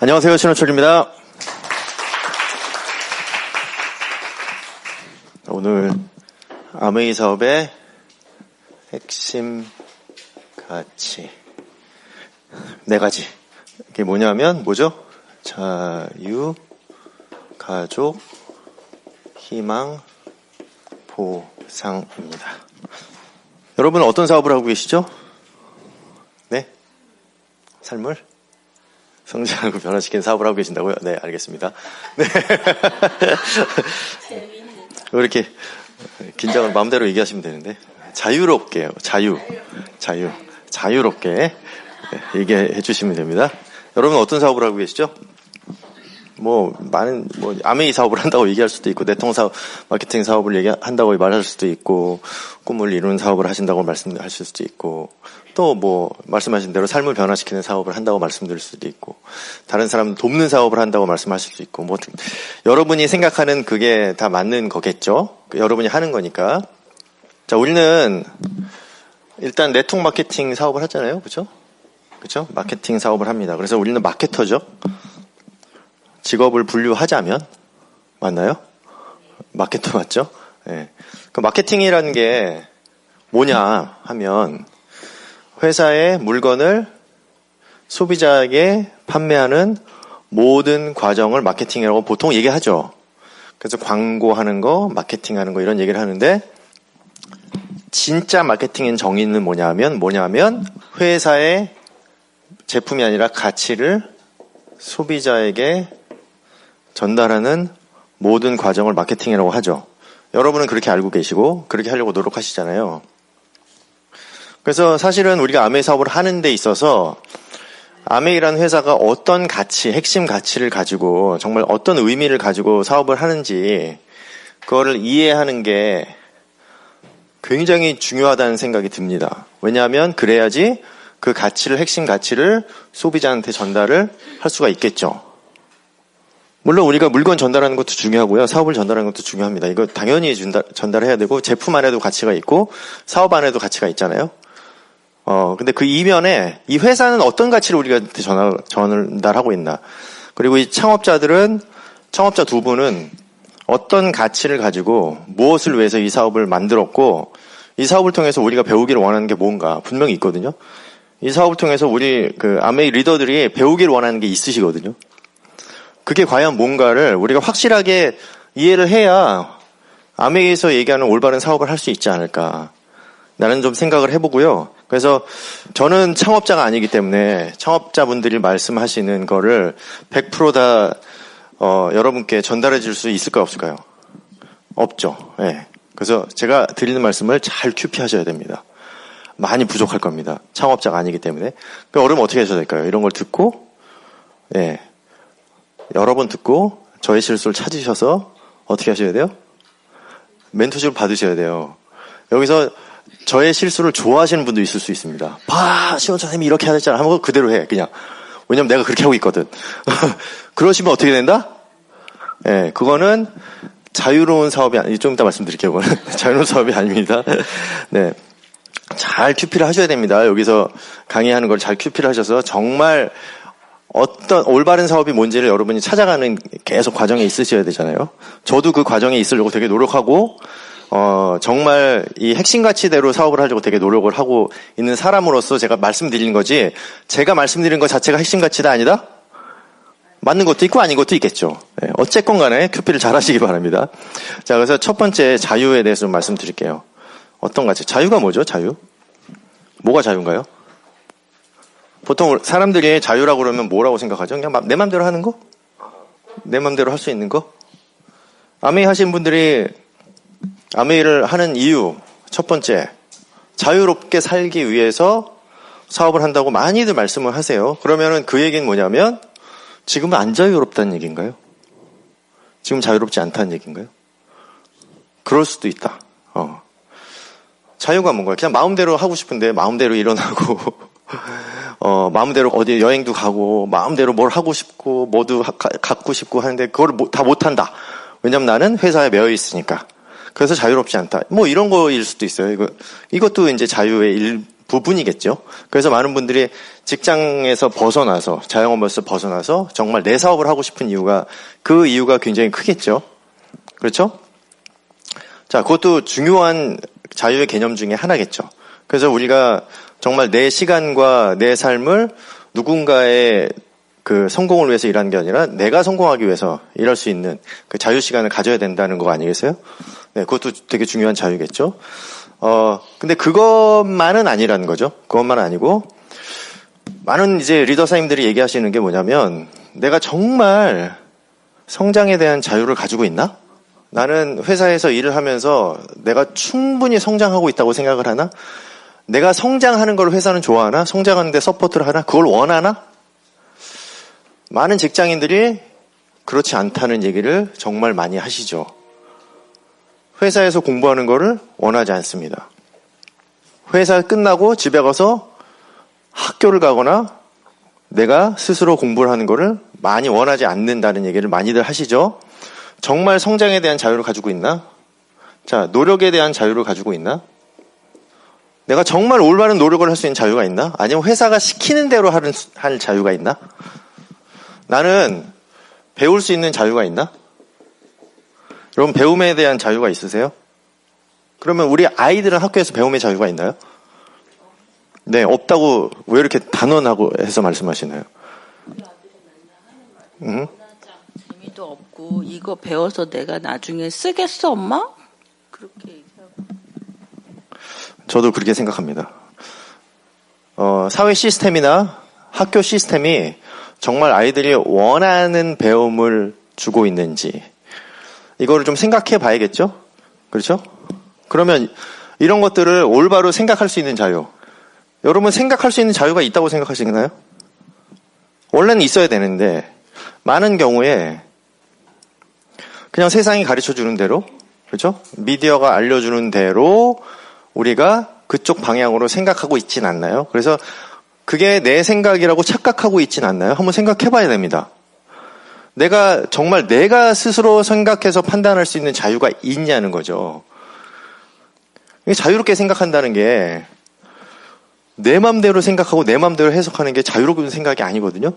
안녕하세요. 신호철입니다. 오늘 아메이 사업의 핵심 가치 4가지. 이게 뭐냐면 뭐죠? 자유, 가족, 희망, 보상입니다. 여러분 어떤 사업을 하고 계시죠? 네? 삶을 성장하고 변화시키는 사업을 하고 계신다고요? 네, 알겠습니다. 네. 왜 이렇게 긴장을 마음대로 얘기하시면 되는데. 자유롭게요. 자유롭게 얘기해 주시면 됩니다. 여러분 어떤 사업을 하고 계시죠? 아메이 사업을 한다고 얘기할 수도 있고, 내통 사업, 마케팅 사업을 한다고 말할 수도 있고, 꿈을 이루는 사업을 하신다고 말씀하실 수도 있고, 또 말씀하신 대로 삶을 변화시키는 사업을 한다고 말씀드릴 수도 있고, 다른 사람 돕는 사업을 한다고 말씀하실 수도 있고, 여러분이 생각하는 그게 다 맞는 거겠죠? 여러분이 하는 거니까. 자, 우리는 일단 네트워크 마케팅 사업을 하잖아요. 그죠? 마케팅 사업을 합니다. 그래서 우리는 마케터죠. 직업을 분류하자면 맞나요? 마케터 맞죠? 네. 그 마케팅이라는 게 뭐냐 하면 회사의 물건을 소비자에게 판매하는 모든 과정을 마케팅이라고 보통 얘기하죠. 그래서 광고하는 거, 마케팅하는 거 이런 얘기를 하는데, 진짜 마케팅의 정의는 뭐냐면 회사의 제품이 아니라 가치를 소비자에게 전달하는 모든 과정을 마케팅이라고 하죠. 여러분은 그렇게 알고 계시고 그렇게 하려고 노력하시잖아요. 그래서 사실은 우리가 아메이 사업을 하는 데 있어서 아메이라는 회사가 어떤 가치, 핵심 가치를 가지고 정말 어떤 의미를 가지고 사업을 하는지 그거를 이해하는 게 굉장히 중요하다는 생각이 듭니다. 왜냐하면 그래야지 그 가치를, 핵심 가치를 소비자한테 전달을 할 수가 있겠죠. 물론 우리가 물건 전달하는 것도 중요하고요. 사업을 전달하는 것도 중요합니다. 이거 당연히 전달해야 되고, 제품 안에도 가치가 있고 사업 안에도 가치가 있잖아요. 근데 그 이면에 이 회사는 어떤 가치를 우리한테 전달하고 있나. 그리고 이 청업자 두 분은 어떤 가치를 가지고 무엇을 위해서 이 사업을 만들었고, 이 사업을 통해서 우리가 배우기를 원하는 게 뭔가 분명히 있거든요. 이 사업을 통해서 우리 아메이 리더들이 배우기를 원하는 게 있으시거든요. 그게 과연 뭔가를 우리가 확실하게 이해를 해야 아메이에서 얘기하는 올바른 사업을 할 수 있지 않을까. 나는 좀 생각을 해보고요. 그래서 저는 창업자가 아니기 때문에 창업자분들이 말씀하시는 거를 100% 여러분께 전달해 줄 수 있을까요, 없을까요? 없죠. 네. 그래서 제가 드리는 말씀을 잘 QP하셔야 됩니다. 많이 부족할 겁니다. 창업자가 아니기 때문에. 여러분 어떻게 하셔야 될까요? 이런 걸 듣고, 여러 번 듣고 저의 실수를 찾으셔서 어떻게 하셔야 돼요? 멘토십을 받으셔야 돼요. 여기서 저의 실수를 좋아하시는 분도 있을 수 있습니다. 신호철 이렇게 하셨잖아 하면 그대로 해, 그냥. 왜냐면 내가 그렇게 하고 있거든. 그러시면 어떻게 된다? 그거는 자유로운 사업이 좀 이따 말씀드릴게요. 그거는 자유로운 사업이 아닙니다. 네. 잘 QP를 하셔야 됩니다. 여기서 강의하는 걸 잘 QP를 하셔서 정말 어떤 올바른 사업이 뭔지를 여러분이 찾아가는 계속 과정에 있으셔야 되잖아요. 저도 그 과정에 있으려고 되게 노력하고, 정말 이 핵심 가치대로 사업을 하려고 되게 노력을 하고 있는 사람으로서 제가 말씀드리는 거지, 제가 말씀드리는 것 자체가 핵심 가치다 아니다? 맞는 것도 있고 아닌 것도 있겠죠. 어쨌건 간에 QP를 잘 하시기 바랍니다. 자, 그래서 첫 번째 자유에 대해서 좀 말씀드릴게요. 어떤 가치? 자유가 뭐죠? 자유? 뭐가 자유인가요? 보통 사람들이 자유라고 그러면 뭐라고 생각하죠? 그냥 내 맘대로 하는 거? 내 맘대로 할 수 있는 거? 아메이 하신 분들이 아메이를 하는 이유, 첫 번째, 자유롭게 살기 위해서 사업을 한다고 많이들 말씀을 하세요. 그러면은 그 얘기는 뭐냐면 지금은 안 자유롭다는 얘기인가요? 지금 자유롭지 않다는 얘기인가요? 그럴 수도 있다. 자유가 뭔가요? 그냥 마음대로 하고 싶은데 마음대로 일어나고 마음대로 어디 여행도 가고 마음대로 뭘 하고 싶고 뭐도 갖고 싶고 하는데 그걸 다 못한다. 왜냐면 나는 회사에 매여 있으니까. 그래서 자유롭지 않다. 이런 거일 수도 있어요. 이것도 이제 자유의 부분이겠죠. 그래서 많은 분들이 직장에서 벗어나서, 자영업에서 벗어나서 정말 내 사업을 하고 싶은 이유가, 그 이유가 굉장히 크겠죠. 그렇죠? 자, 그것도 중요한 자유의 개념 중에 하나겠죠. 그래서 우리가 정말 내 시간과 내 삶을 누군가의 그 성공을 위해서 일하는 게 아니라 내가 성공하기 위해서 일할 수 있는 그 자유 시간을 가져야 된다는 거 아니겠어요? 네, 그것도 되게 중요한 자유겠죠. 근데 그것만은 아니라는 거죠. 그것만은 아니고, 많은 이제 리더 사님들이 얘기하시는 게 뭐냐면, 내가 정말 성장에 대한 자유를 가지고 있나? 나는 회사에서 일을 하면서 내가 충분히 성장하고 있다고 생각을 하나? 내가 성장하는 걸 회사는 좋아하나? 성장하는데 서포트를 하나? 그걸 원하나? 많은 직장인들이 그렇지 않다는 얘기를 정말 많이 하시죠. 회사에서 공부하는 거를 원하지 않습니다. 회사 끝나고 집에 가서 학교를 가거나 내가 스스로 공부를 하는 거를 많이 원하지 않는다는 얘기를 많이들 하시죠. 정말 성장에 대한 자유를 가지고 있나? 자, 노력에 대한 자유를 가지고 있나? 내가 정말 올바른 노력을 할 수 있는 자유가 있나? 아니면 회사가 시키는 대로 할 자유가 있나? 나는 배울 수 있는 자유가 있나? 여러분, 배움에 대한 자유가 있으세요? 그러면 우리 아이들은 학교에서 배움의 자유가 있나요? 네, 없다고 왜 이렇게 단언하고 해서 말씀하시나요? 재미도 없고 이거 배워서 내가 나중에 쓰겠어, 엄마? 그렇게 얘기하고. 저도 그렇게 생각합니다. 사회 시스템이나 학교 시스템이 정말 아이들이 원하는 배움을 주고 있는지 이거를 좀 생각해 봐야겠죠? 그렇죠? 그러면 이런 것들을 올바로 생각할 수 있는 자유. 여러분, 생각할 수 있는 자유가 있다고 생각하시나요? 원래는 있어야 되는데 많은 경우에 그냥 세상이 가르쳐주는 대로, 그렇죠? 미디어가 알려주는 대로 우리가 그쪽 방향으로 생각하고 있진 않나요? 그래서 그게 내 생각이라고 착각하고 있진 않나요? 한번 생각해 봐야 됩니다. 정말 내가 스스로 생각해서 판단할 수 있는 자유가 있냐는 거죠. 자유롭게 생각한다는 게 내 맘대로 생각하고 내 맘대로 해석하는 게 자유로운 생각이 아니거든요.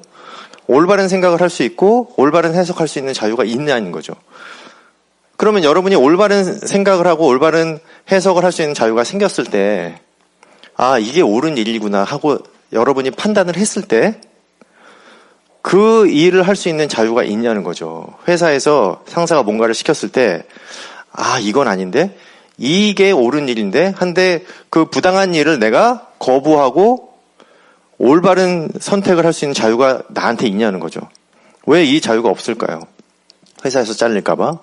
올바른 생각을 할 수 있고 올바른 해석할 수 있는 자유가 있냐는 거죠. 그러면 여러분이 올바른 생각을 하고 올바른 해석을 할 수 있는 자유가 생겼을 때, 아, 이게 옳은 일이구나 하고 여러분이 판단을 했을 때 그 일을 할 수 있는 자유가 있냐는 거죠. 회사에서 상사가 뭔가를 시켰을 때, 아, 이건 아닌데? 이게 옳은 일인데? 한데 그 부당한 일을 내가 거부하고 올바른 선택을 할 수 있는 자유가 나한테 있냐는 거죠. 왜 이 자유가 없을까요? 회사에서 잘릴까봐?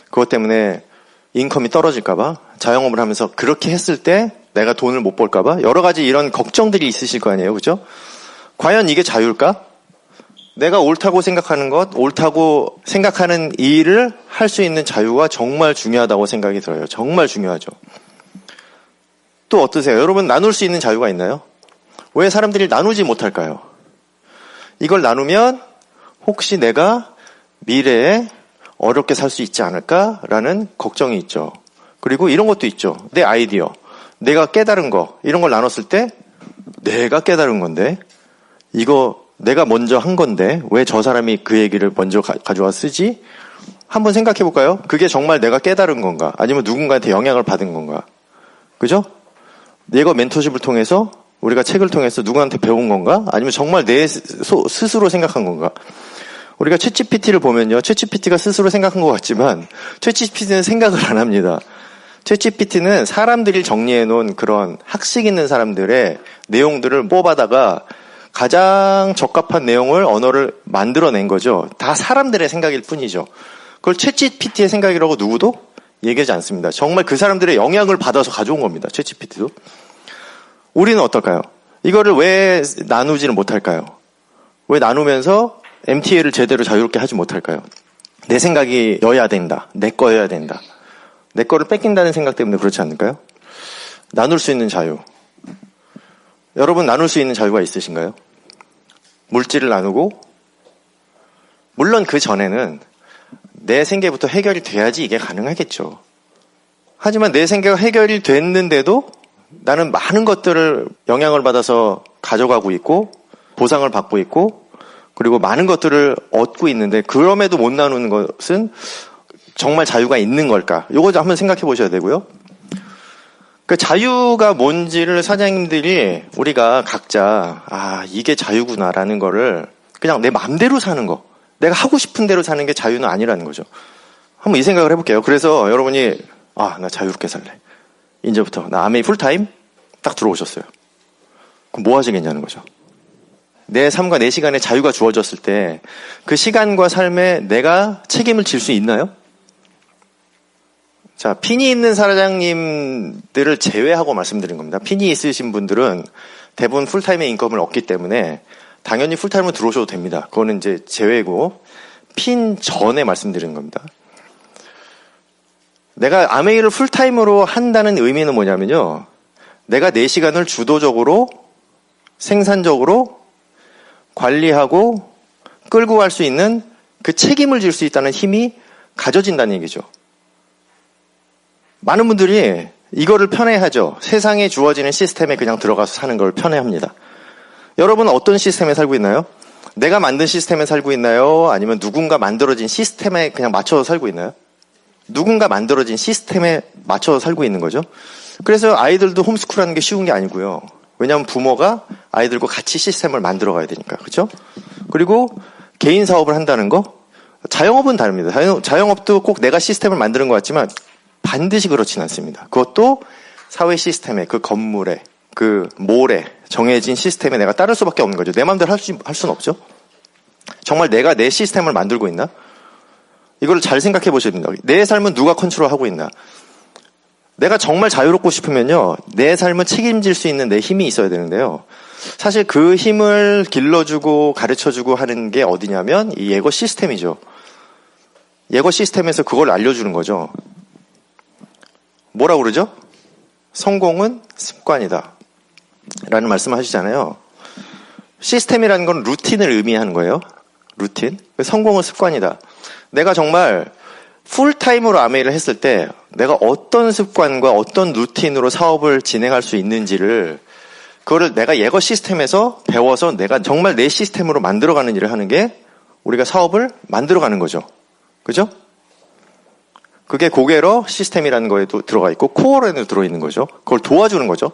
그것 때문에 인컴이 떨어질까봐? 자영업을 하면서 그렇게 했을 때 내가 돈을 못 벌까봐? 여러 가지 이런 걱정들이 있으실 거 아니에요, 그죠? 과연 이게 자유일까? 내가 옳다고 생각하는 것, 옳다고 생각하는 일을 할 수 있는 자유가 정말 중요하다고 생각이 들어요. 정말 중요하죠. 또 어떠세요? 여러분, 나눌 수 있는 자유가 있나요? 왜 사람들이 나누지 못할까요? 이걸 나누면 혹시 내가 미래에 어렵게 살 수 있지 않을까라는 걱정이 있죠. 그리고 이런 것도 있죠. 내 아이디어, 내가 깨달은 거, 이런 걸 나눴을 때 내가 깨달은 건데 이거 내가 먼저 한 건데 왜 저 사람이 그 얘기를 먼저 가져와 쓰지? 한번 생각해 볼까요? 그게 정말 내가 깨달은 건가? 아니면 누군가한테 영향을 받은 건가? 그죠? 내가 멘토십을 통해서, 우리가 책을 통해서 누구한테 배운 건가? 아니면 정말 내 스스로 생각한 건가? 우리가 챗GPT를 보면요, 챗GPT가 스스로 생각한 것 같지만 챗GPT는 생각을 안 합니다. 챗GPT는 사람들이 정리해 놓은 그런 학식 있는 사람들의 내용들을 뽑아다가 가장 적합한 내용을, 언어를 만들어낸 거죠. 다 사람들의 생각일 뿐이죠. 그걸 챗GPT의 생각이라고 누구도 얘기하지 않습니다. 정말 그 사람들의 영향을 받아서 가져온 겁니다. 챗GPT도. 우리는 어떨까요? 이거를 왜 나누지는 못할까요? 왜 나누면서 MTA를 제대로 자유롭게 하지 못할까요? 내 생각이 여야 된다. 내 거여야 된다. 내 거를 뺏긴다는 생각 때문에 그렇지 않을까요? 나눌 수 있는 자유. 여러분, 나눌 수 있는 자유가 있으신가요? 물질을 나누고, 물론 그 전에는 내 생계부터 해결이 돼야지 이게 가능하겠죠. 하지만 내 생계가 해결이 됐는데도 나는 많은 것들을 영향을 받아서 가져가고 있고 보상을 받고 있고 그리고 많은 것들을 얻고 있는데 그럼에도 못 나누는 것은 정말 자유가 있는 걸까? 이거 좀 한번 생각해 보셔야 되고요. 그 자유가 뭔지를 사장님들이 우리가 각자 이게 자유구나라는 거를 그냥 내 마음대로 사는 거, 내가 하고 싶은 대로 사는 게 자유는 아니라는 거죠. 한번 이 생각을 해볼게요. 그래서 여러분이 나 자유롭게 살래. 이제부터 나 아메이 풀타임 딱 들어오셨어요. 그럼 뭐 하시겠냐는 거죠. 내 삶과 내 시간에 자유가 주어졌을 때 그 시간과 삶에 내가 책임을 질 수 있나요? 자, 핀이 있는 사장님들을 제외하고 말씀드린 겁니다. 핀이 있으신 분들은 대부분 풀타임의 인컴을 얻기 때문에 당연히 풀타임으로 들어오셔도 됩니다. 그거는 이제 제외고 핀 전에 말씀드리는 겁니다. 내가 아메이를 풀타임으로 한다는 의미는 뭐냐면요. 내가 내 시간을 주도적으로 생산적으로 관리하고 끌고 갈 수 있는 그 책임을 질 수 있다는 힘이 가져진다는 얘기죠. 많은 분들이 이거를 편애하죠. 세상에 주어지는 시스템에 그냥 들어가서 사는 걸 편애합니다. 여러분은 어떤 시스템에 살고 있나요? 내가 만든 시스템에 살고 있나요? 아니면 누군가 만들어진 시스템에 그냥 맞춰서 살고 있나요? 누군가 만들어진 시스템에 맞춰서 살고 있는 거죠. 그래서 아이들도 홈스쿨하는 게 쉬운 게 아니고요. 왜냐하면 부모가 아이들과 같이 시스템을 만들어 가야 되니까. 그렇죠? 그리고 개인 사업을 한다는 거, 자영업은 다릅니다. 자영업도 꼭 내가 시스템을 만드는 것 같지만 반드시 그렇진 않습니다. 그것도 사회 시스템에, 그 건물에, 그 몰에 정해진 시스템에 내가 따를 수밖에 없는 거죠. 내 마음대로 할 수는 없죠. 정말 내가 내 시스템을 만들고 있나? 이걸 잘 생각해 보셔야 됩니다. 내 삶은 누가 컨트롤하고 있나? 내가 정말 자유롭고 싶으면요, 내 삶을 책임질 수 있는 내 힘이 있어야 되는데요. 사실 그 힘을 길러주고 가르쳐주고 하는 게 어디냐면 이 예거 시스템이죠. 예거 시스템에서 그걸 알려주는 거죠. 뭐라고 그러죠? 성공은 습관이다 라는 말씀을 하시잖아요. 시스템이라는 건 루틴을 의미하는 거예요. 루틴. 성공은 습관이다. 내가 정말 풀타임으로 아메이를 했을 때 내가 어떤 습관과 어떤 루틴으로 사업을 진행할 수 있는지를 그거를 내가 예거 시스템에서 배워서 내가 정말 내 시스템으로 만들어가는 일을 하는 게 우리가 사업을 만들어가는 거죠. 그죠? 그게 고개러 시스템이라는 거에도 들어가 있고 코어런에도 들어있는 거죠. 그걸 도와주는 거죠.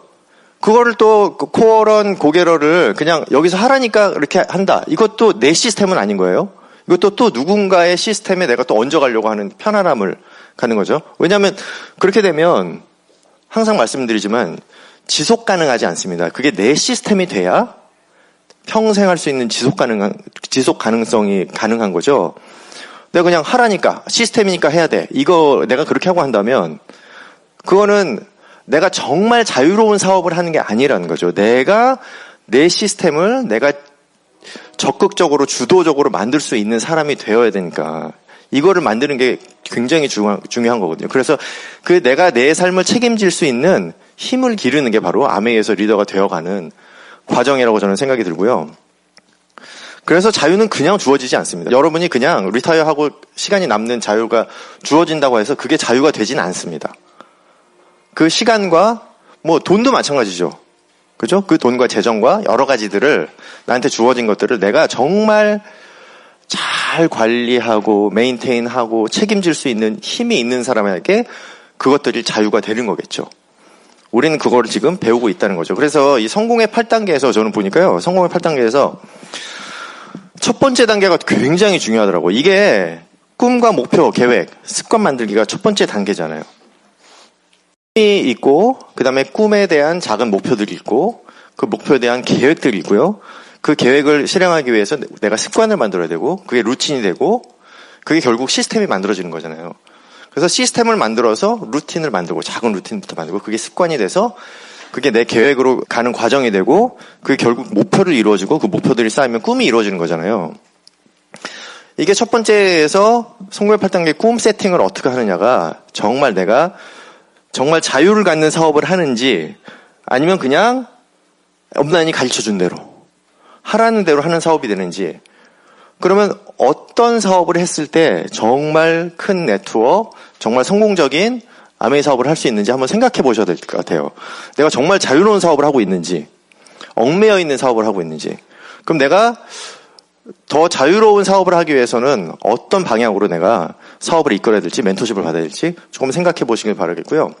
그거를 또 코어런 고개러를 그냥 여기서 하라니까 이렇게 한다. 이것도 내 시스템은 아닌 거예요. 이것도 또 누군가의 시스템에 내가 또 얹어가려고 하는 편안함을 가는 거죠. 왜냐하면 그렇게 되면 항상 말씀드리지만 지속 가능하지 않습니다. 그게 내 시스템이 돼야 평생 할 수 있는 지속 가능성이 가능한 거죠. 내가 그냥 하라니까 시스템이니까 해야 돼. 이거 내가 그렇게 하고 한다면 그거는 내가 정말 자유로운 사업을 하는 게 아니라는 거죠. 내가 내 시스템을 내가 적극적으로 주도적으로 만들 수 있는 사람이 되어야 되니까 이거를 만드는 게 굉장히 중요한 거거든요. 그래서 그 내가 내 삶을 책임질 수 있는 힘을 기르는 게 바로 아메이에서 리더가 되어가는 과정이라고 저는 생각이 들고요. 그래서 자유는 그냥 주어지지 않습니다. 여러분이 그냥 리타이어하고 시간이 남는 자유가 주어진다고 해서 그게 자유가 되진 않습니다. 그 시간과 뭐 돈도 마찬가지죠. 그죠? 그 돈과 재정과 여러 가지들을 나한테 주어진 것들을 내가 정말 잘 관리하고 메인테인하고 책임질 수 있는 힘이 있는 사람에게 그것들이 자유가 되는 거겠죠. 우리는 그거를 지금 배우고 있다는 거죠. 그래서 이 성공의 8단계에서 저는 보니까요. 성공의 8단계에서 첫 번째 단계가 굉장히 중요하더라고요. 이게 꿈과 목표, 계획, 습관 만들기가 첫 번째 단계잖아요. 꿈이 있고 그 다음에 꿈에 대한 작은 목표들이 있고 그 목표에 대한 계획들이 있고요. 그 계획을 실행하기 위해서 내가 습관을 만들어야 되고 그게 루틴이 되고 그게 결국 시스템이 만들어지는 거잖아요. 그래서 시스템을 만들어서 루틴을 만들고 작은 루틴부터 만들고 그게 습관이 돼서 그게 내 계획으로 가는 과정이 되고 그게 결국 목표를 이루어지고 그 목표들이 쌓이면 꿈이 이루어지는 거잖아요. 이게 첫 번째에서 성공의 8단계 꿈 세팅을 어떻게 하느냐가 정말 내가 정말 자유를 갖는 사업을 하는지 아니면 그냥 엄난히 가르쳐준 대로 하라는 대로 하는 사업이 되는지 그러면 어떤 사업을 했을 때 정말 큰 네트워크, 정말 성공적인 아메이 사업을 할 수 있는지 한번 생각해 보셔야 될 것 같아요. 내가 정말 자유로운 사업을 하고 있는지, 얽매여 있는 사업을 하고 있는지. 그럼 내가 더 자유로운 사업을 하기 위해서는 어떤 방향으로 내가 사업을 이끌어야 될지, 멘토십을 받아야 될지 조금 생각해 보시길 바라겠고요.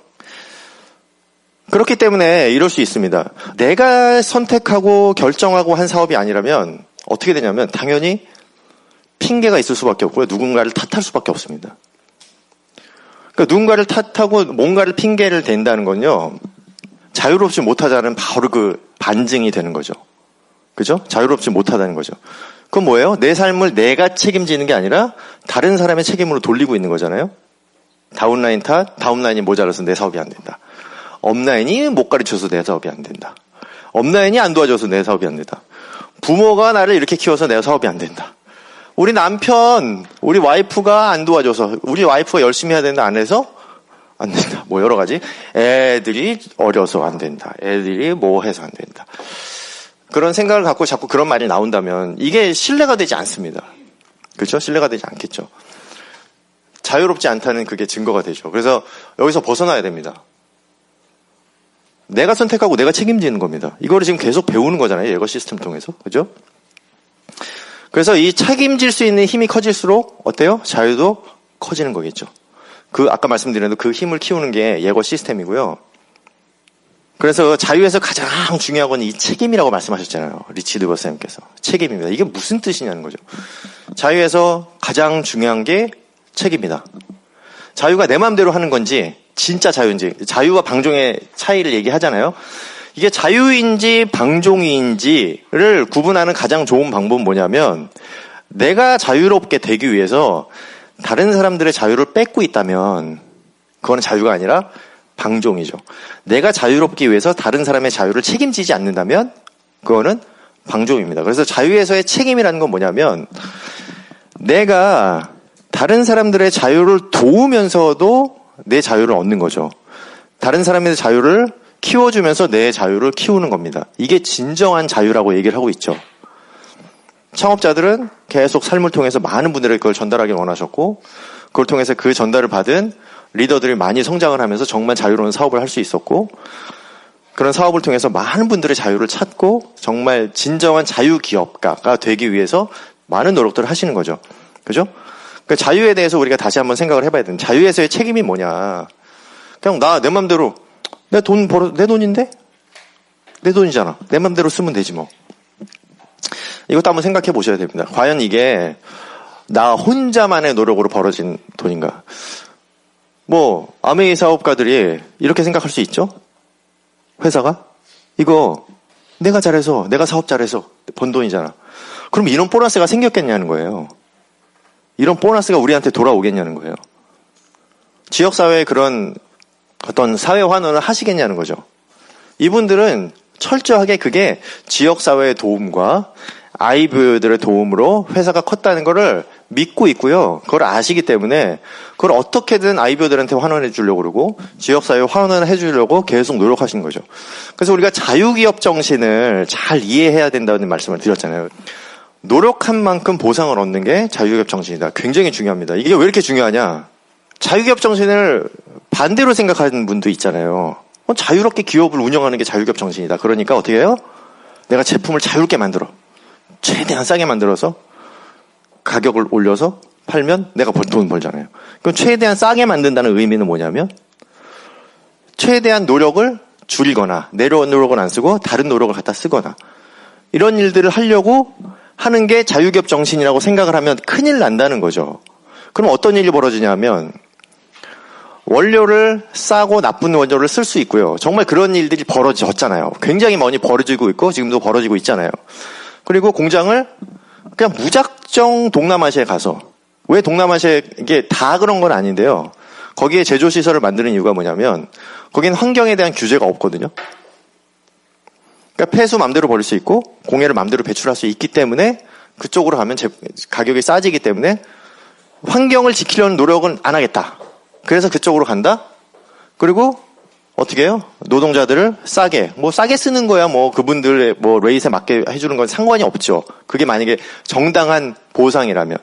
그렇기 때문에 이럴 수 있습니다. 내가 선택하고 결정하고 한 사업이 아니라면 어떻게 되냐면 당연히 핑계가 있을 수밖에 없고요. 누군가를 탓할 수밖에 없습니다. 그러니까 누군가를 탓하고 뭔가를 핑계를 댄다는 건요. 자유롭지 못하자는 바로 그 반증이 되는 거죠. 그죠? 자유롭지 못하다는 거죠. 그건 뭐예요? 내 삶을 내가 책임지는 게 아니라 다른 사람의 책임으로 돌리고 있는 거잖아요. 다운라인 탓, 다운라인이 모자라서 내 사업이 안 된다. 업라인이 못 가르쳐서 내 사업이 안 된다. 업라인이 안 도와줘서 내 사업이 안 된다. 부모가 나를 이렇게 키워서 내 사업이 안 된다. 우리 남편, 우리 와이프가 안 도와줘서, 우리 와이프가 열심히 해야 된다 안 해서 안 된다. 뭐 여러 가지. 애들이 어려서 안 된다. 애들이 뭐 해서 안 된다. 그런 생각을 갖고 자꾸 그런 말이 나온다면 이게 신뢰가 되지 않습니다. 그렇죠? 신뢰가 되지 않겠죠. 자유롭지 않다는 그게 증거가 되죠. 그래서 여기서 벗어나야 됩니다. 내가 선택하고 내가 책임지는 겁니다. 이거를 지금 계속 배우는 거잖아요. 예거 시스템 통해서. 그죠? 그래서 이 책임질 수 있는 힘이 커질수록 어때요? 자유도 커지는 거겠죠. 아까 말씀드린 그 힘을 키우는 게 예거 시스템이고요. 그래서 자유에서 가장 중요한 건 이 책임이라고 말씀하셨잖아요. 리치드 버쌤께서. 책임입니다. 이게 무슨 뜻이냐는 거죠. 자유에서 가장 중요한 게 책임이다. 자유가 내 마음대로 하는 건지 진짜 자유인지, 자유와 방종의 차이를 얘기하잖아요. 이게 자유인지 방종인지를 구분하는 가장 좋은 방법은 뭐냐면 내가 자유롭게 되기 위해서 다른 사람들의 자유를 뺏고 있다면 그거는 자유가 아니라 방종이죠. 내가 자유롭기 위해서 다른 사람의 자유를 책임지지 않는다면 그거는 방종입니다. 그래서 자유에서의 책임이라는 건 뭐냐면 내가 다른 사람들의 자유를 도우면서도 내 자유를 얻는 거죠. 다른 사람의 자유를 키워주면서 내 자유를 키우는 겁니다. 이게 진정한 자유라고 얘기를 하고 있죠. 창업자들은 계속 삶을 통해서 많은 분들에게 그걸 전달하길 원하셨고 그걸 통해서 그 전달을 받은 리더들이 많이 성장을 하면서 정말 자유로운 사업을 할 수 있었고 그런 사업을 통해서 많은 분들의 자유를 찾고 정말 진정한 자유기업가가 되기 위해서 많은 노력들을 하시는 거죠. 그죠? 그러니까 자유에 대해서 우리가 다시 한번 생각을 해봐야 됩니다. 자유에서의 책임이 뭐냐. 그냥 내 맘대로 내 돈인데? 내 돈이잖아. 내 맘대로 쓰면 되지 뭐. 이것도 한번 생각해 보셔야 됩니다. 과연 이게 나 혼자만의 노력으로 벌어진 돈인가. 아메이 사업가들이 이렇게 생각할 수 있죠? 회사가? 이거 내가 잘해서, 내가 사업 잘해서 번 돈이잖아. 그럼 이런 보너스가 생겼겠냐는 거예요. 이런 보너스가 우리한테 돌아오겠냐는 거예요. 지역사회에 그런 어떤 사회 환원을 하시겠냐는 거죠. 이분들은 철저하게 그게 지역사회의 도움과 아이들의 도움으로 회사가 컸다는 거를 믿고 있고요. 그걸 아시기 때문에 그걸 어떻게든 아이들한테 환원해 주려고 그러고 지역사회에 환원을 해 주려고 계속 노력하시는 거죠. 그래서 우리가 자유기업 정신을 잘 이해해야 된다는 말씀을 드렸잖아요. 노력한 만큼 보상을 얻는 게 자유기업 정신이다. 굉장히 중요합니다. 이게 왜 이렇게 중요하냐? 자유기업 정신을 반대로 생각하는 분도 있잖아요. 자유롭게 기업을 운영하는 게 자유기업 정신이다. 그러니까 어떻게 해요? 내가 제품을 자유롭게 만들어. 최대한 싸게 만들어서 가격을 올려서 팔면 내가 돈 벌잖아요. 그럼 최대한 싸게 만든다는 의미는 뭐냐면 최대한 노력을 줄이거나 내 노력을 안 쓰고 다른 노력을 갖다 쓰거나 이런 일들을 하려고 하는 게 자유기업 정신이라고 생각을 하면 큰일 난다는 거죠. 그럼 어떤 일이 벌어지냐면 원료를 싸고 나쁜 원료를 쓸 수 있고요. 정말 그런 일들이 벌어졌잖아요. 굉장히 많이 벌어지고 있고 지금도 벌어지고 있잖아요. 그리고 공장을 그냥 무작정 동남아시아에 가서 왜 동남아시아에 이게 다 그런 건 아닌데요. 거기에 제조시설을 만드는 이유가 뭐냐면 거기는 환경에 대한 규제가 없거든요. 그러니까 폐수 맘대로 버릴 수 있고 공해를 맘대로 배출할 수 있기 때문에 그쪽으로 가면 가격이 싸지기 때문에 환경을 지키려는 노력은 안 하겠다. 그래서 그쪽으로 간다. 그리고 어떻게 해요? 노동자들을 싸게 쓰는 거야. 그분들의 레이트에 맞게 해주는 건 상관이 없죠. 그게 만약에 정당한 보상이라면.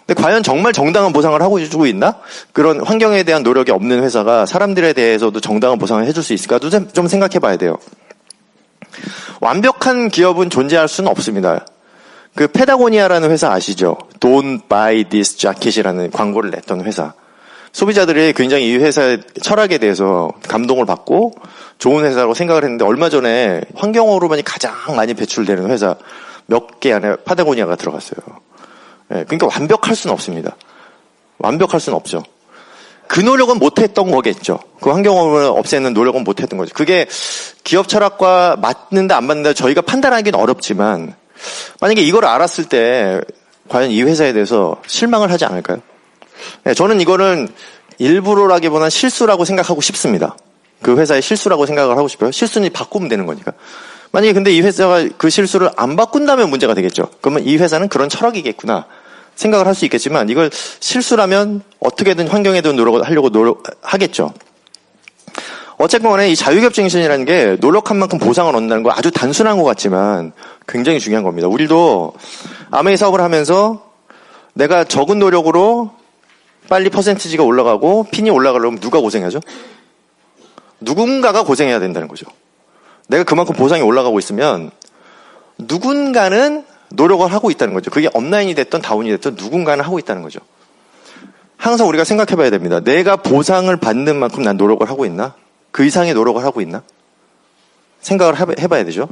근데 과연 정말 정당한 보상을 하고 주고 있나? 그런 환경에 대한 노력이 없는 회사가 사람들에 대해서도 정당한 보상을 해줄 수 있을까도 좀 생각해 봐야 돼요. 완벽한 기업은 존재할 수는 없습니다. 그 페다고니아라는 회사 아시죠? Don't buy this jacket이라는 광고를 냈던 회사. 소비자들이 굉장히 이 회사의 철학에 대해서 감동을 받고 좋은 회사라고 생각을 했는데 얼마 전에 환경호르몬이 가장 많이 배출되는 회사 몇 개 안에 페다고니아가 들어갔어요. 예, 그러니까 완벽할 수는 없습니다. 완벽할 수는 없죠. 그 노력은 못했던 거겠죠. 그 환경오염을 없애는 노력은 못했던 거죠. 그게 기업 철학과 맞는다 안 맞는다 저희가 판단하기는 어렵지만 만약에 이걸 알았을 때 과연 이 회사에 대해서 실망을 하지 않을까요? 네, 저는 이거는 일부러라기보다는 실수라고 생각하고 싶습니다. 그 회사의 실수라고 생각을 하고 싶어요. 실수는 바꾸면 되는 거니까. 만약에 근데 이 회사가 그 실수를 안 바꾼다면 문제가 되겠죠. 그러면 이 회사는 그런 철학이겠구나 생각을 할 수 있겠지만 이걸 실수라면 어떻게든 환경에도 노력하려고 노력하겠죠. 어쨌건 간에 이 자유기업 정신이라는 게 노력한 만큼 보상을 얻는다는 거 아주 단순한 것 같지만 굉장히 중요한 겁니다. 우리도 아메이 사업을 하면서 내가 적은 노력으로 빨리 퍼센티지가 올라가고 핀이 올라가려면 누가 고생하죠? 누군가가 고생해야 된다는 거죠. 내가 그만큼 보상이 올라가고 있으면 누군가는 노력을 하고 있다는 거죠. 그게 업라인이 됐든 다운이 됐든 누군가는 하고 있다는 거죠. 항상 우리가 생각해 봐야 됩니다. 내가 보상을 받는 만큼 난 노력을 하고 있나? 그 이상의 노력을 하고 있나? 생각을 해봐야 되죠.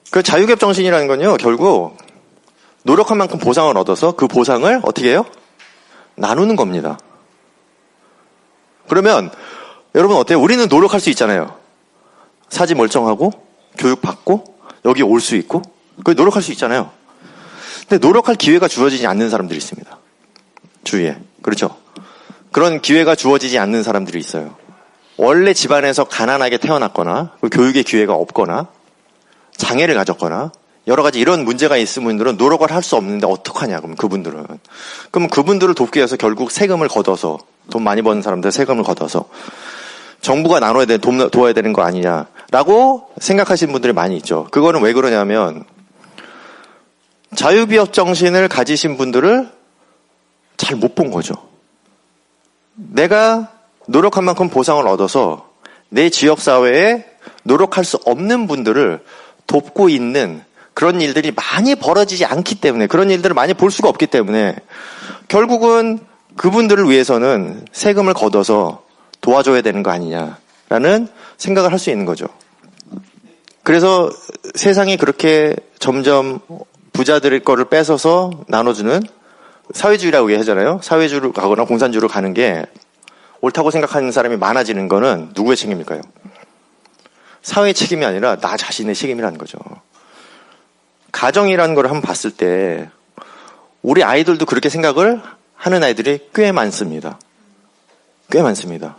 그 자유기업 정신이라는 건요, 결국 노력한 만큼 보상을 얻어서 그 보상을 어떻게 해요? 나누는 겁니다. 그러면 여러분 어때요? 우리는 노력할 수 있잖아요. 사지 멀쩡하고 교육받고 여기 올 수 있고 그 노력할 수 있잖아요. 근데 노력할 기회가 주어지지 않는 사람들이 있습니다. 주위에. 그렇죠? 그런 기회가 주어지지 않는 사람들이 있어요. 원래 집안에서 가난하게 태어났거나 교육의 기회가 없거나 장애를 가졌거나 여러 가지 이런 문제가 있는 분들은 노력을 할 수 없는데 어떡하냐 그럼 그분들은. 그럼 그분들을 돕기 위해서 결국 세금을 걷어서 돈 많이 버는 사람들 세금을 걷어서 정부가 나눠야 되는 도와야 되는 거 아니냐라고 생각하시는 분들이 많이 있죠. 그거는 왜 그러냐면 자유기업 정신을 가지신 분들을 잘 못 본 거죠. 내가 노력한 만큼 보상을 얻어서 내 지역사회에 노력할 수 없는 분들을 돕고 있는 그런 일들이 많이 벌어지지 않기 때문에 그런 일들을 많이 볼 수가 없기 때문에 결국은 그분들을 위해서는 세금을 걷어서 도와줘야 되는 거 아니냐라는 생각을 할 수 있는 거죠. 그래서 세상이 그렇게 점점 부자들의 거를 뺏어서 나눠주는 사회주의라고 얘기하잖아요. 사회주의로 가거나 공산주의로 가는 게 옳다고 생각하는 사람이 많아지는 거는 누구의 책임일까요? 사회의 책임이 아니라 나 자신의 책임이라는 거죠. 가정이라는 걸 한번 봤을 때 우리 아이들도 그렇게 생각을 하는 아이들이 꽤 많습니다. 꽤 많습니다.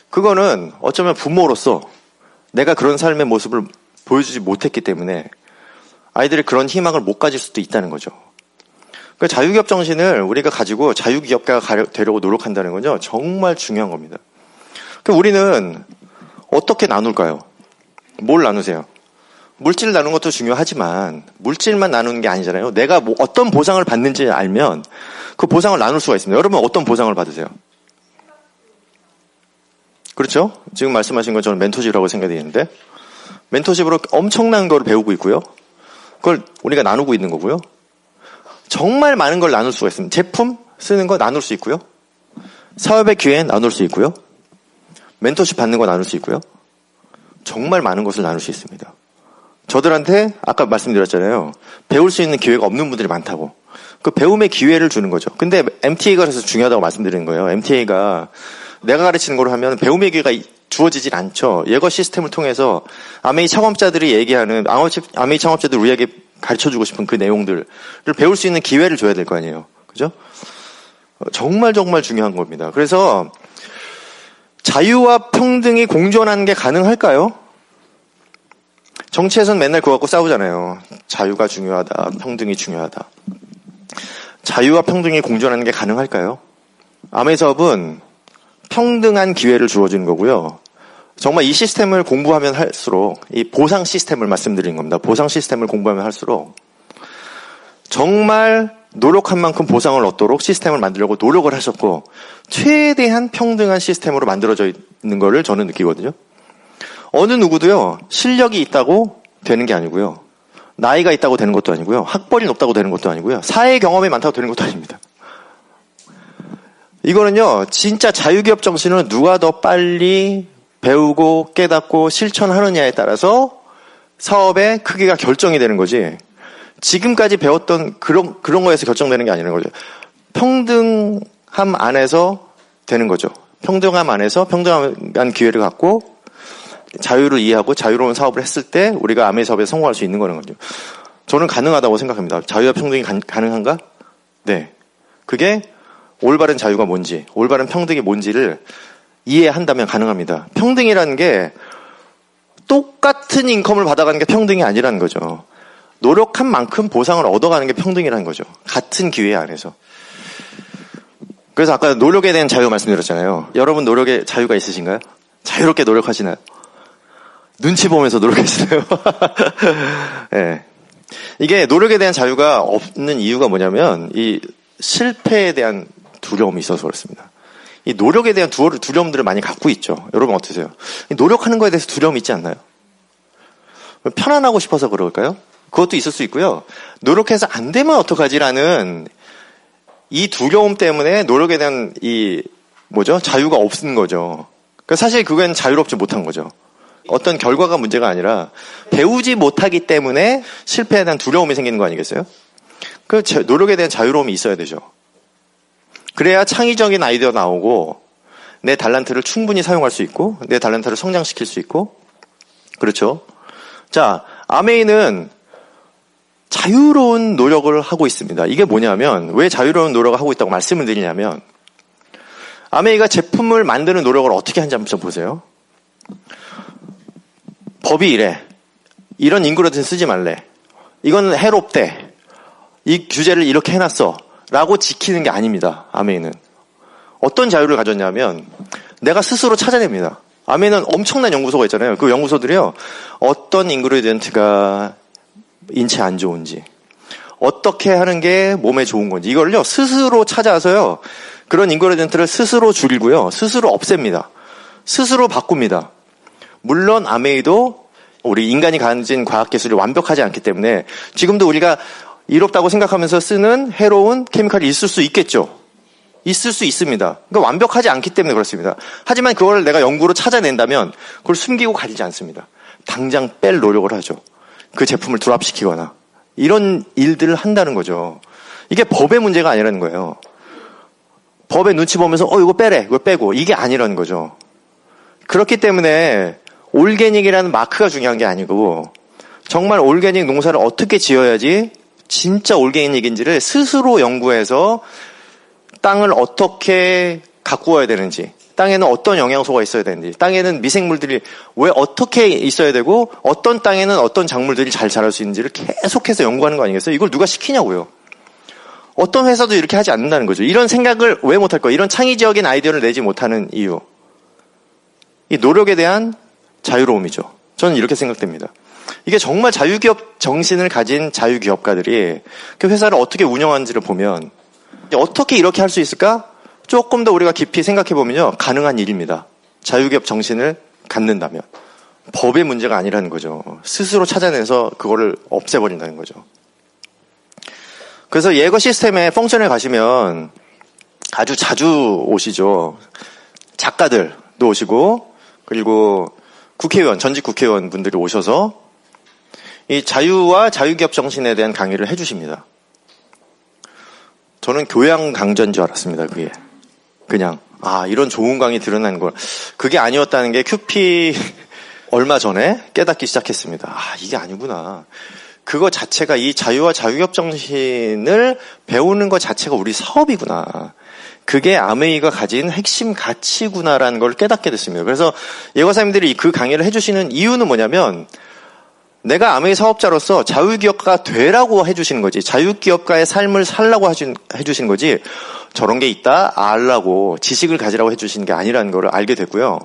그거는 어쩌면 부모로서 내가 그런 삶의 모습을 보여주지 못했기 때문에 아이들이 그런 희망을 못 가질 수도 있다는 거죠. 그 자유기업 정신을 우리가 가지고 자유기업가가 되려고 노력한다는 건요, 정말 중요한 겁니다. 그럼 우리는 어떻게 나눌까요? 뭘 나누세요? 물질 나누는 것도 중요하지만 물질만 나누는 게 아니잖아요. 내가 뭐 어떤 보상을 받는지 알면 그 보상을 나눌 수가 있습니다. 여러분 어떤 보상을 받으세요? 그렇죠? 지금 말씀하신 건 저는 멘토십이라고 생각되는데 멘토십으로 엄청난 걸 배우고 있고요. 그걸 우리가 나누고 있는 거고요. 정말 많은 걸 나눌 수가 있습니다. 제품 쓰는 거 나눌 수 있고요. 사업의 기회 나눌 수 있고요. 멘토십 받는 거 나눌 수 있고요. 정말 많은 것을 나눌 수 있습니다. 저들한테 아까 말씀드렸잖아요. 배울 수 있는 기회가 없는 분들이 많다고. 그 배움의 기회를 주는 거죠. 근데 MTA가 그래서 중요하다고 말씀드리는 거예요. MTA가 내가 가르치는 걸로 하면 배움의 기회가 주어지질 않죠. 예거 시스템을 통해서 아메이 창업자들이 얘기하는 아메이 창업자들이 우리에게 가르쳐주고 싶은 그 내용들을 배울 수 있는 기회를 줘야 될 거 아니에요. 그죠? 정말 중요한 겁니다. 그래서 자유와 평등이 공존하는 게 가능할까요? 정치에서는 맨날 그거 갖고 싸우잖아요. 자유가 중요하다, 평등이 중요하다. 자유와 평등이 공존하는 게 가능할까요? 아메이 사업은 평등한 기회를 주어주는 거고요. 정말 이 시스템을 공부하면 할수록 이 보상 시스템을 말씀드리는 겁니다. 보상 시스템을 공부하면 할수록 정말 노력한 만큼 보상을 얻도록 시스템을 만들려고 노력을 하셨고 최대한 평등한 시스템으로 만들어져 있는 거를 저는 느끼거든요. 어느 누구도요 실력이 있다고 되는 게 아니고요, 나이가 있다고 되는 것도 아니고요, 학벌이 높다고 되는 것도 아니고요, 사회 경험이 많다고 되는 것도 아닙니다. 이거는요 진짜 자유기업 정신은 누가 더 빨리 배우고 깨닫고 실천하느냐에 따라서 사업의 크기가 결정이 되는 거지, 지금까지 배웠던 그런 거에서 결정되는 게 아니라는 거죠. 평등함 안에서 되는 거죠. 평등함 안에서 평등한 기회를 갖고 자유를 이해하고 자유로운 사업을 했을 때 우리가 아메이 사업에 성공할 수 있는 거는 거죠. 저는 가능하다고 생각합니다. 자유와 평등이 가능한가? 네. 그게 올바른 자유가 뭔지, 올바른 평등이 뭔지를 이해한다면 가능합니다. 평등이라는 게 똑같은 인컴을 받아가는 게 평등이 아니라는 거죠. 노력한 만큼 보상을 얻어가는 게 평등이라는 거죠. 같은 기회 안에서. 그래서 아까 노력에 대한 자유 말씀드렸잖아요. 여러분 노력에 자유가 있으신가요? 자유롭게 노력하시나요? 눈치 보면서 노력하시나요? 네. 이게 노력에 대한 자유가 없는 이유가 뭐냐면 이 실패에 대한 두려움이 있어서 그렇습니다. 이 노력에 대한 두려움들을 많이 갖고 있죠. 여러분 어떠세요? 노력하는 거에 대해서 두려움이 있지 않나요? 편안하고 싶어서 그럴까요? 그것도 있을 수 있고요. 노력해서 안 되면 어떡하지라는 이 두려움 때문에 노력에 대한 자유가 없는 거죠. 그러니까 사실 그건 자유롭지 못한 거죠. 어떤 결과가 문제가 아니라 배우지 못하기 때문에 실패에 대한 두려움이 생기는 거 아니겠어요? 그 노력에 대한 자유로움이 있어야 되죠. 그래야 창의적인 아이디어가 나오고 내 달란트를 충분히 사용할 수 있고 내 달란트를 성장시킬 수 있고, 그렇죠? 자, 아메이는 자유로운 노력을 하고 있습니다. 이게 뭐냐면, 왜 자유로운 노력을 하고 있다고 말씀을 드리냐면, 아메이가 제품을 만드는 노력을 어떻게 하는지 한번 보세요. 법이 이래. 이런 인그레디언트 쓰지 말래. 이건 해롭대. 이 규제를 이렇게 해놨어. 라고 지키는 게 아닙니다. 아메이는. 어떤 자유를 가졌냐면 내가 스스로 찾아냅니다. 아메이는 엄청난 연구소가 있잖아요. 그 연구소들이요. 어떤 인그레디언트가 인체 안 좋은지, 어떻게 하는 게 몸에 좋은 건지 이걸요 스스로 찾아서요. 그런 인그레디언트를 스스로 줄이고요. 스스로 없앱니다. 스스로 바꿉니다. 물론 아메이도 우리 인간이 가진 과학기술이 완벽하지 않기 때문에 지금도 우리가 이롭다고 생각하면서 쓰는 해로운 케미칼이 있을 수 있겠죠. 있을 수 있습니다. 그러니까 완벽하지 않기 때문에 그렇습니다. 하지만 그걸 내가 연구로 찾아낸다면 그걸 숨기고 가리지 않습니다. 당장 뺄 노력을 하죠. 그 제품을 드랍시키거나 이런 일들을 한다는 거죠. 이게 법의 문제가 아니라는 거예요. 법의 눈치 보면서 이거 빼래, 이거 빼고, 이게 아니라는 거죠. 그렇기 때문에 올게닉이라는 마크가 중요한 게 아니고 정말 올게닉 농사를 어떻게 지어야지 진짜 올게닉인지를 스스로 연구해서 땅을 어떻게 가꾸어야 되는지, 땅에는 어떤 영양소가 있어야 되는지, 땅에는 미생물들이 왜 어떻게 있어야 되고 어떤 땅에는 어떤 작물들이 잘 자랄 수 있는지를 계속해서 연구하는 거 아니겠어요? 이걸 누가 시키냐고요. 어떤 회사도 이렇게 하지 않는다는 거죠. 이런 생각을 왜 못할까? 이런 창의적인 아이디어를 내지 못하는 이유. 이 노력에 대한 자유로움이죠. 저는 이렇게 생각됩니다. 이게 정말 자유기업 정신을 가진 자유기업가들이 그 회사를 어떻게 운영하는지를 보면 어떻게 이렇게 할 수 있을까? 조금 더 우리가 깊이 생각해보면요. 가능한 일입니다. 자유기업 정신을 갖는다면. 법의 문제가 아니라는 거죠. 스스로 찾아내서 그거를 없애버린다는 거죠. 그래서 예거 시스템의 펑션에 가시면 아주 자주 오시죠. 작가들도 오시고, 그리고 국회의원, 전직 국회의원 분들이 오셔서 이 자유와 자유기업 정신에 대한 강의를 해주십니다. 저는 교양 강좌인 줄 알았습니다. 그게 그냥 이런 좋은 강의 드러나는 걸, 그게 아니었다는 게 큐피 얼마 전에 깨닫기 시작했습니다. 이게 아니구나. 그거 자체가 이 자유와 자유기업 정신을 배우는 것 자체가 우리 사업이구나. 그게 아메이가 가진 핵심 가치구나라는 걸 깨닫게 됐습니다. 그래서 예거사님들이 그 강의를 해주시는 이유는 뭐냐면, 내가 아메이 사업자로서 자유기업가가 되라고 해주시는 거지, 자유기업가의 삶을 살라고 해주시는 거지, 저런 게 있다 알라고, 지식을 가지라고 해주시는 게 아니라는 걸 알게 됐고요.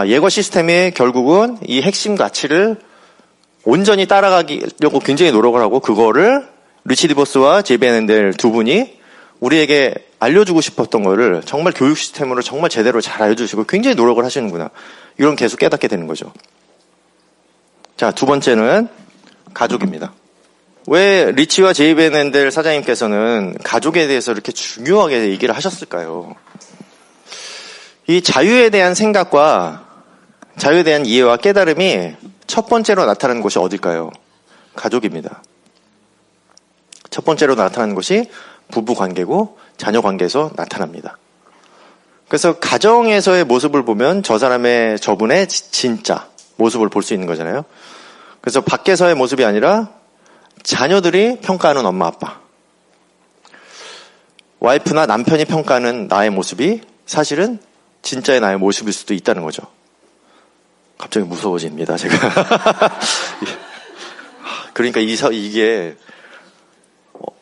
예거 시스템이 결국은 이 핵심 가치를 온전히 따라가려고 굉장히 노력을 하고 그거를 리치 디버스와 제이벤 앤델 두 분이 우리에게 알려주고 싶었던 거를 정말 교육 시스템으로 정말 제대로 잘 알려주시고 굉장히 노력을 하시는구나. 이런 계속 깨닫게 되는 거죠. 자, 두 번째는 가족입니다. 왜 리치와 제이벤 앤델 사장님께서는 가족에 대해서 이렇게 중요하게 얘기를 하셨을까요? 이 자유에 대한 생각과 자유에 대한 이해와 깨달음이 첫 번째로 나타나는 곳이 어딜까요? 가족입니다. 첫 번째로 나타나는 것이 부부 관계고 자녀 관계에서 나타납니다. 그래서 가정에서의 모습을 보면 저분의 진짜 모습을 볼 수 있는 거잖아요. 그래서 밖에서의 모습이 아니라 자녀들이 평가하는 엄마 아빠, 와이프나 남편이 평가하는 나의 모습이 사실은 진짜의 나의 모습일 수도 있다는 거죠. 갑자기 무서워집니다, 제가. 그러니까 이게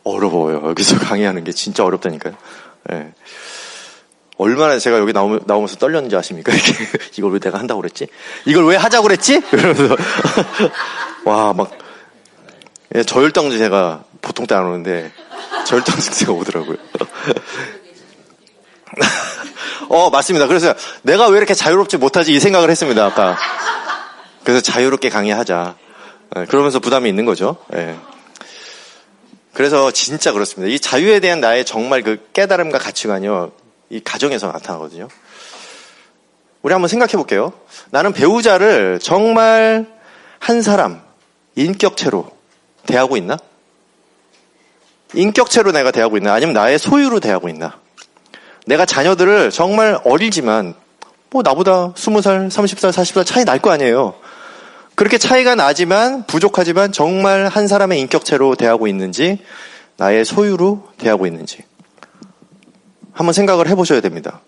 어려워요. 여기서 강의하는 게 진짜 어렵다니까요. 네. 얼마나 제가 여기 나오면서 떨렸는지 아십니까? 이걸 왜 내가 한다고 그랬지? 이걸 왜 하자고 그랬지? 이러면서 와, 막 저혈당제 제가 보통 때 안 오는데 저혈당 증세가 오더라고요. 맞습니다. 그래서 내가 왜 이렇게 자유롭지 못하지 이 생각을 했습니다, 아까. 그래서 자유롭게 강의하자. 그러면서 부담이 있는 거죠. 네. 그래서 진짜 그렇습니다. 이 자유에 대한 나의 정말 그 깨달음과 가치관이요, 이 가정에서 나타나거든요. 우리 한번 생각해 볼게요. 나는 배우자를 정말 한 사람, 인격체로 대하고 있나? 인격체로 내가 대하고 있나? 아니면 나의 소유로 대하고 있나? 내가 자녀들을 정말 어리지만 나보다 20살, 30살, 40살 차이 날 거 아니에요. 그렇게 차이가 나지만 부족하지만 정말 한 사람의 인격체로 대하고 있는지 나의 소유로 대하고 있는지 한번 생각을 해보셔야 됩니다.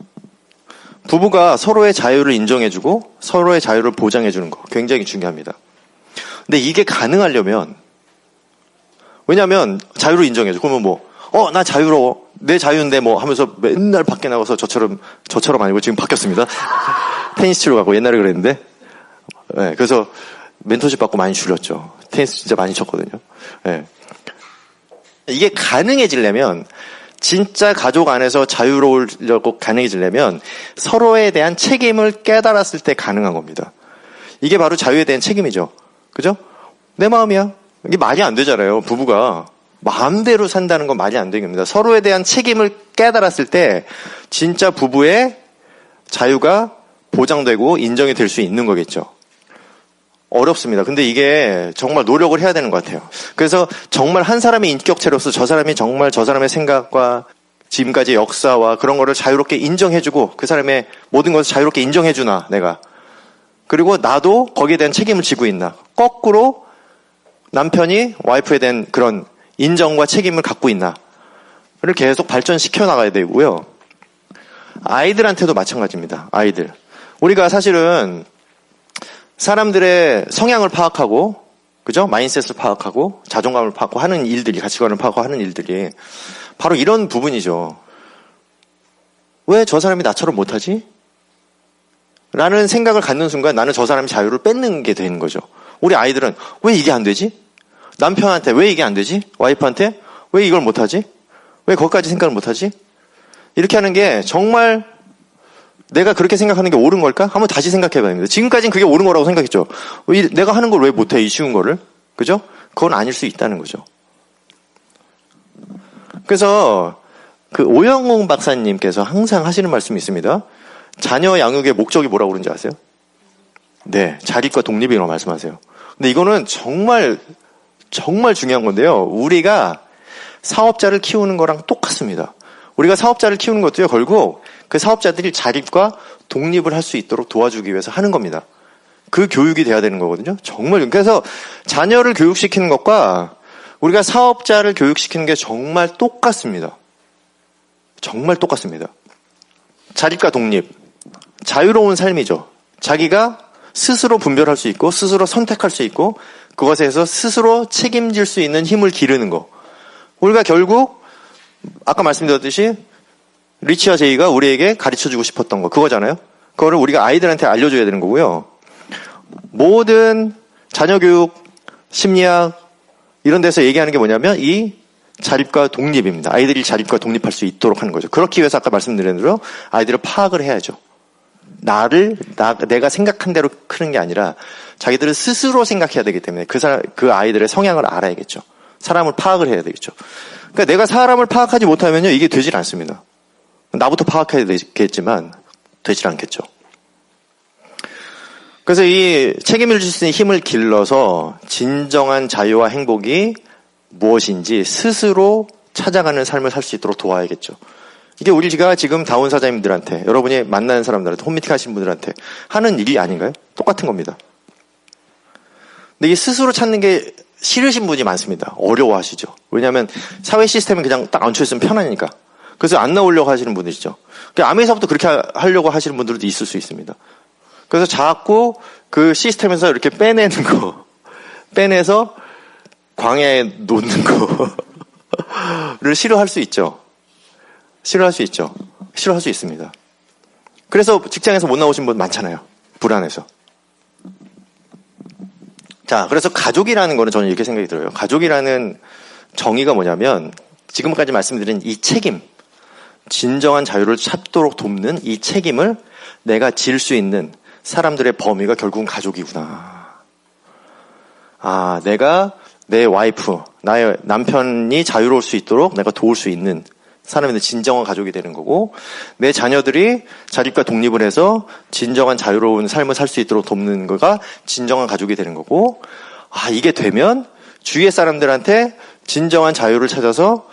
부부가 서로의 자유를 인정해주고 서로의 자유를 보장해주는 거 굉장히 중요합니다. 근데 이게 가능하려면, 왜냐하면 자유를 인정해줘. 그러면 나 자유로워. 내 자유인데 하면서 맨날 밖에 나가서 저처럼 아니고 지금 바뀌었습니다. 테니스 치러 가고 옛날에 그랬는데, 네, 그래서 멘토십 받고 많이 줄였죠. 테니스 진짜 많이 쳤거든요. 네. 이게 가능해지려면, 진짜 가족 안에서 자유로우려고 가능해지려면 서로에 대한 책임을 깨달았을 때 가능한 겁니다. 이게 바로 자유에 대한 책임이죠. 그죠? 내 마음이야. 이게 말이 안 되잖아요. 부부가 마음대로 산다는 건 말이 안 되는 겁니다. 서로에 대한 책임을 깨달았을 때 진짜 부부의 자유가 보장되고 인정이 될 수 있는 거겠죠. 어렵습니다. 근데 이게 정말 노력을 해야 되는 것 같아요. 그래서 정말 한 사람의 인격체로서 저 사람이 정말 저 사람의 생각과 지금까지의 역사와 그런 거를 자유롭게 인정해주고 그 사람의 모든 것을 자유롭게 인정해주나 내가. 그리고 나도 거기에 대한 책임을 지고 있나. 거꾸로 남편이 와이프에 대한 그런 인정과 책임을 갖고 있나를 계속 발전시켜 나가야 되고요. 아이들한테도 마찬가지입니다. 아이들. 우리가 사실은 사람들의 성향을 파악하고, 그죠? 마인셋을 파악하고, 자존감을 파악하고 하는 일들이, 가치관을 파악하고 하는 일들이 바로 이런 부분이죠. 왜 저 사람이 나처럼 못하지? 라는 생각을 갖는 순간 나는 저 사람의 자유를 뺏는 게 되는 거죠. 우리 아이들은 왜 이게 안 되지? 남편한테 왜 이게 안 되지? 와이프한테 왜 이걸 못하지? 왜 거기까지 생각을 못하지? 이렇게 하는 게 정말 내가 그렇게 생각하는 게 옳은 걸까? 한번 다시 생각해봐야 됩니다. 지금까지는 그게 옳은 거라고 생각했죠. 내가 하는 걸 왜 못해? 이 쉬운 거를. 그죠? 그건 아닐 수 있다는 거죠. 그래서 그 오영웅 박사님께서 항상 하시는 말씀이 있습니다. 자녀 양육의 목적이 뭐라고 그러는지 아세요? 네, 자립과 독립이라고 말씀하세요. 근데 이거는 정말 중요한 건데요. 우리가 사업자를 키우는 거랑 똑같습니다. 우리가 사업자를 키우는 것도요, 결국 그 사업자들이 자립과 독립을 할 수 있도록 도와주기 위해서 하는 겁니다. 그 교육이 돼야 되는 거거든요. 정말. 그래서 자녀를 교육시키는 것과 우리가 사업자를 교육시키는 게 정말 똑같습니다. 정말 똑같습니다. 자립과 독립. 자유로운 삶이죠. 자기가 스스로 분별할 수 있고 스스로 선택할 수 있고 그것에서 스스로 책임질 수 있는 힘을 기르는 거. 우리가 결국 아까 말씀드렸듯이 리치와 제이가 우리에게 가르쳐주고 싶었던 거 그거잖아요. 그거를 우리가 아이들한테 알려줘야 되는 거고요. 모든 자녀교육, 심리학 이런 데서 얘기하는 게 뭐냐면 이 자립과 독립입니다. 아이들이 자립과 독립할 수 있도록 하는 거죠. 그렇기 위해서 아까 말씀드린 대로 아이들을 파악을 해야죠. 내가 생각한 대로 크는 게 아니라 자기들은 스스로 생각해야 되기 때문에 그 아이들의 성향을 알아야겠죠. 사람을 파악을 해야 되겠죠. 그러니까 내가 사람을 파악하지 못하면요, 이게 되질 않습니다. 나부터 파악해야 되겠지만 되질 않겠죠. 그래서 이 책임을 질 수 있는 힘을 길러서 진정한 자유와 행복이 무엇인지 스스로 찾아가는 삶을 살 수 있도록 도와야겠죠. 이게 우리가 지금 다운사자님들한테, 여러분이 만나는 사람들한테, 홈미팅 하신 분들한테 하는 일이 아닌가요? 똑같은 겁니다. 근데 이 스스로 찾는 게 싫으신 분이 많습니다. 어려워하시죠. 왜냐하면 사회 시스템이 그냥 딱 얹혀있으면 편하니까. 그래서 안 나오려고 하시는 분들이죠. 아메에서부터 그렇게 하려고 하시는 분들도 있을 수 있습니다. 그래서 자꾸 그 시스템에서 이렇게 빼내서 광야에 놓는 거를 싫어할 수 있죠. 싫어할 수 있습니다. 그래서 직장에서 못 나오신 분 많잖아요. 불안해서. 자, 그래서 가족이라는 거는 저는 이렇게 생각이 들어요. 가족이라는 정의가 뭐냐면 지금까지 말씀드린 이 책임, 진정한 자유를 찾도록 돕는 이 책임을 내가 질 수 있는 사람들의 범위가 결국은 가족이구나. 아, 내가 내 와이프, 나의 남편이 자유로울 수 있도록 내가 도울 수 있는 사람인데 진정한 가족이 되는 거고, 내 자녀들이 자립과 독립을 해서 진정한 자유로운 삶을 살 수 있도록 돕는 거가 진정한 가족이 되는 거고, 아, 이게 되면 주위의 사람들한테 진정한 자유를 찾아서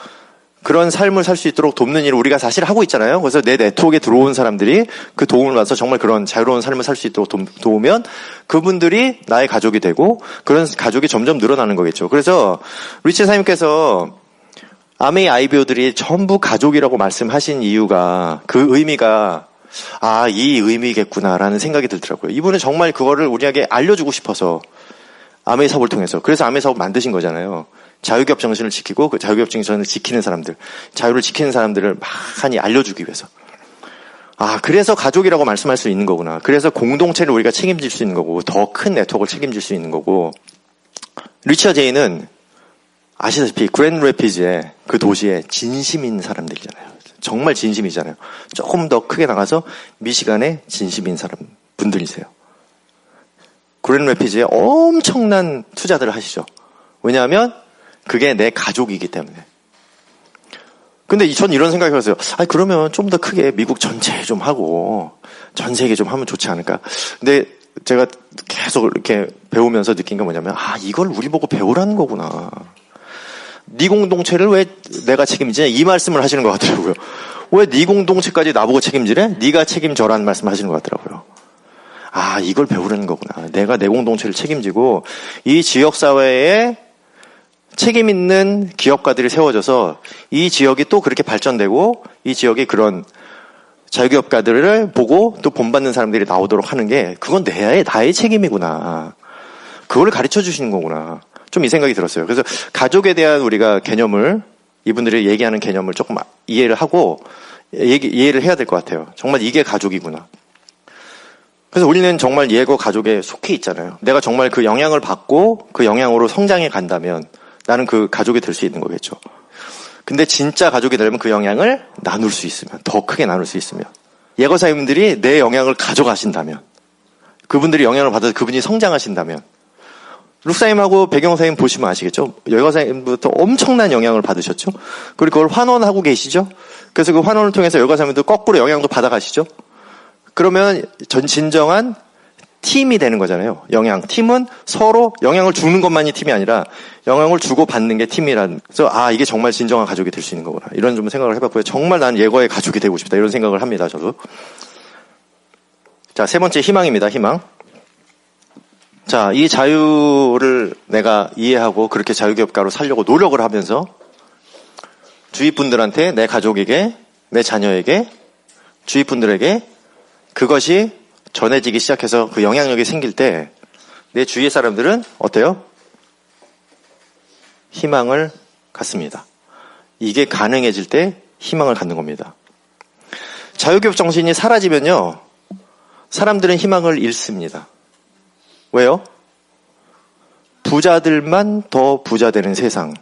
그런 삶을 살 수 있도록 돕는 일을 우리가 사실 하고 있잖아요. 그래서 내 네트워크에 들어온 사람들이 그 도움을 받아서 정말 그런 자유로운 삶을 살 수 있도록 도우면 그분들이 나의 가족이 되고 그런 가족이 점점 늘어나는 거겠죠. 그래서 리치 사님께서 아메이 아이비오들이 전부 가족이라고 말씀하신 이유가 그 의미가 이 의미겠구나라는 생각이 들더라고요. 이분은 정말 그거를 우리에게 알려주고 싶어서 아메이 사업을 통해서, 그래서 아메이 사업 만드신 거잖아요. 자유기업 정신을 지키고 그 자유기업 정신을 지키는 사람들, 자유를 지키는 사람들을 많이 알려주기 위해서. 그래서 가족이라고 말씀할 수 있는 거구나. 그래서 공동체를 우리가 책임질 수 있는 거고 더 큰 네트워크를 책임질 수 있는 거고. 리처드 제이는 아시다시피 그랜드 래피즈의 그 도시에 진심인 사람들이잖아요. 정말 진심이잖아요. 조금 더 크게 나가서 미시간에 진심인 분들이세요. 그랜드 래피즈에 엄청난 투자들을 하시죠. 왜냐하면 그게 내 가족이기 때문에. 근데 전 이런 생각이 들었어요. 그러면 좀 더 크게 미국 전체에 좀 하고 전 세계 좀 하면 좋지 않을까. 근데 제가 계속 이렇게 배우면서 느낀 게 뭐냐면 이걸 우리 보고 배우라는 거구나. 네 공동체를 왜 내가 책임지냐 이 말씀을 하시는 것 같더라고요. 왜 네 공동체까지 나보고 책임지래? 네가 책임져라는 말씀을 하시는 것 같더라고요. 이걸 배우라는 거구나. 내가 내 공동체를 책임지고 이 지역사회에 책임 있는 기업가들이 세워져서 이 지역이 또 그렇게 발전되고 이 지역이 그런 자유기업가들을 보고 또 본받는 사람들이 나오도록 하는 게 그건 나의 책임이구나. 그걸 가르쳐 주시는 거구나. 좀 이 생각이 들었어요. 그래서 가족에 대한 우리가 개념을, 이분들이 얘기하는 개념을 조금 이해를 하고 이해를 해야 될 것 같아요. 정말 이게 가족이구나. 그래서 우리는 정말 얘가 가족에 속해 있잖아요. 내가 정말 그 영향을 받고 그 영향으로 성장해 간다면 나는 그 가족이 될 수 있는 거겠죠. 근데 진짜 가족이 되려면 그 영향을 나눌 수 있으면, 더 크게 나눌 수 있으면, 예거사님들이 내 영향을 가져가신다면, 그분들이 영향을 받아서 그분이 성장하신다면, 룩사님하고 배경사님 보시면 아시겠죠? 예거사님부터 엄청난 영향을 받으셨죠? 그리고 그걸 환원하고 계시죠? 그래서 그 환원을 통해서 예거사님도 거꾸로 영향도 받아가시죠? 그러면 진정한 팀이 되는 거잖아요. 팀은 서로 영향을 주는 것만이 팀이 아니라 영향을 주고 받는 게 팀이라는. 그래서 이게 정말 진정한 가족이 될 수 있는 거구나. 이런 좀 생각을 해봤고요. 정말 나는 예거의 가족이 되고 싶다. 이런 생각을 합니다. 저도. 자, 세 번째 희망입니다. 희망. 자, 이 자유를 내가 이해하고 그렇게 자유기업가로 살려고 노력을 하면서 주위 분들한테, 내 가족에게, 내 자녀에게, 주위 분들에게 그것이 전해지기 시작해서 그 영향력이 생길 때 내 주위의 사람들은 어때요? 희망을 갖습니다. 이게 가능해질 때 희망을 갖는 겁니다. 자유기업 정신이 사라지면요, 사람들은 희망을 잃습니다. 왜요? 부자들만 더 부자 되는 세상,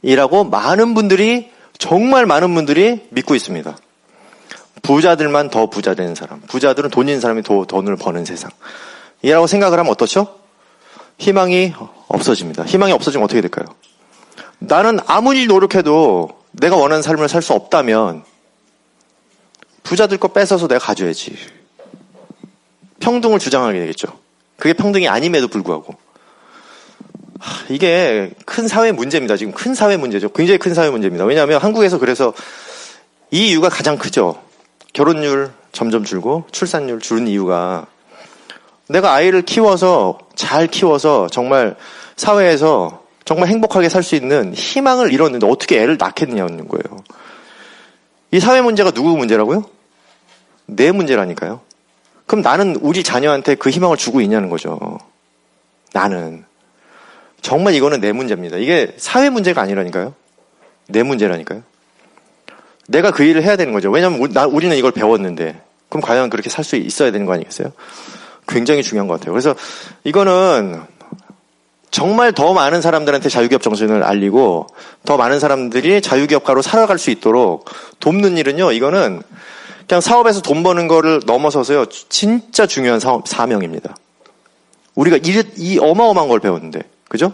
이라고 많은 분들이, 정말 많은 분들이 믿고 있습니다. 부자들만 더 부자 되는 사람, 부자들은 돈 있는 사람이 더 돈을 버는 세상 이라고 생각을 하면 어떻죠? 희망이 없어집니다. 희망이 없어지면 어떻게 될까요? 나는 아무리 노력해도 내가 원하는 삶을 살 수 없다면 부자들 거 뺏어서 내가 가져야지. 평등을 주장하게 되겠죠. 그게 평등이 아님에도 불구하고. 이게 큰 사회 문제입니다. 지금 큰 사회 문제죠. 굉장히 큰 사회 문제입니다. 왜냐하면 한국에서 그래서 이 이유가 가장 크죠. 결혼율 점점 줄고 출산율 줄은 이유가 내가 아이를 키워서 잘 키워서 정말 사회에서 정말 행복하게 살 수 있는 희망을 잃었는데 어떻게 애를 낳겠냐는 거예요. 이 사회 문제가 누구 문제라고요? 내 문제라니까요. 그럼 나는 우리 자녀한테 그 희망을 주고 있냐는 거죠. 나는. 정말 이거는 내 문제입니다. 이게 사회 문제가 아니라니까요. 내 문제라니까요. 내가 그 일을 해야 되는 거죠. 왜냐하면 우리는 이걸 배웠는데 그럼 과연 그렇게 살 수 있어야 되는 거 아니겠어요? 굉장히 중요한 것 같아요. 그래서 이거는 정말 더 많은 사람들한테 자유기업 정신을 알리고 더 많은 사람들이 자유기업가로 살아갈 수 있도록 돕는 일은요. 이거는 그냥 사업에서 돈 버는 거를 넘어서서요. 진짜 중요한 사명입니다. 우리가 이 어마어마한 걸 배웠는데 그죠?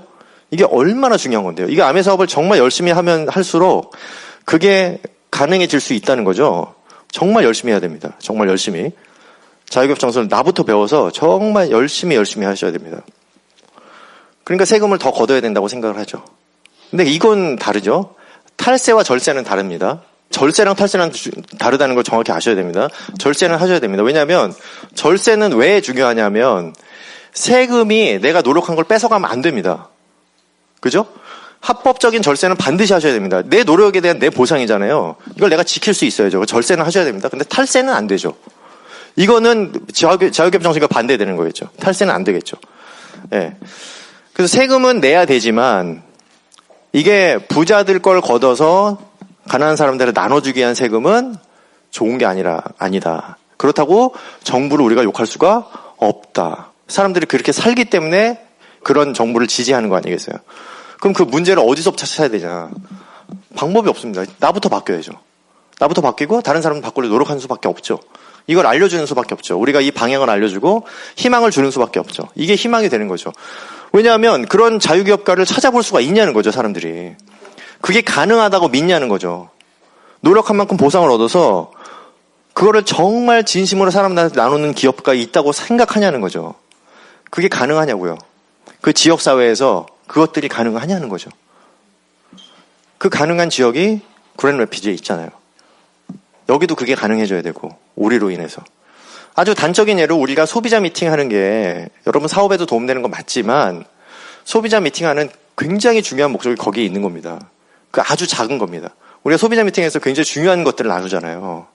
이게 얼마나 중요한 건데요. 이게 아메 사업을 정말 열심히 하면 할수록 그게 가능해질 수 있다는 거죠. 정말 열심히 해야 됩니다. 정말 열심히. 자유기업 정신을 나부터 배워서 정말 열심히 하셔야 됩니다. 그러니까 세금을 더 걷어야 된다고 생각을 하죠. 근데 이건 다르죠. 탈세와 절세는 다릅니다. 절세랑 탈세랑 다르다는 걸 정확히 아셔야 됩니다. 절세는 하셔야 됩니다. 왜냐하면 절세는 왜 중요하냐면 세금이 내가 노력한 걸 뺏어가면 안 됩니다. 그죠? 합법적인 절세는 반드시 하셔야 됩니다. 내 노력에 대한 내 보상이잖아요. 이걸 내가 지킬 수 있어야죠. 절세는 하셔야 됩니다. 근데 탈세는 안 되죠. 이거는 자유기업 정신과 반대되는 거겠죠. 탈세는 안 되겠죠. 예. 그래서 세금은 내야 되지만 이게 부자들 걸 걷어서 가난한 사람들을 나눠주기 위한 세금은 좋은 게 아니다. 그렇다고 정부를 우리가 욕할 수가 없다. 사람들이 그렇게 살기 때문에 그런 정부를 지지하는 거 아니겠어요? 그럼 그 문제를 어디서 찾아야 되냐? 방법이 없습니다. 나부터 바뀌어야죠. 나부터 바뀌고 다른 사람도 바꾸려 노력하는 수밖에 없죠. 이걸 알려주는 수밖에 없죠. 우리가 이 방향을 알려주고 희망을 주는 수밖에 없죠. 이게 희망이 되는 거죠. 왜냐하면 그런 자유기업가를 찾아볼 수가 있냐는 거죠, 사람들이. 그게 가능하다고 믿냐는 거죠. 노력한 만큼 보상을 얻어서 그거를 정말 진심으로 사람들한테 나누는 기업가 있다고 생각하냐는 거죠. 그게 가능하냐고요. 그 지역사회에서 그것들이 가능하냐는 거죠. 그 가능한 지역이 그랜드래피드에 있잖아요. 여기도 그게 가능해져야 되고 우리로 인해서. 아주 단적인 예로 우리가 소비자 미팅하는 게 여러분 사업에도 도움되는 건 맞지만 소비자 미팅하는 굉장히 중요한 목적이 거기에 있는 겁니다. 그 아주 작은 겁니다. 우리가 소비자 미팅에서 굉장히 중요한 것들을 나누잖아요.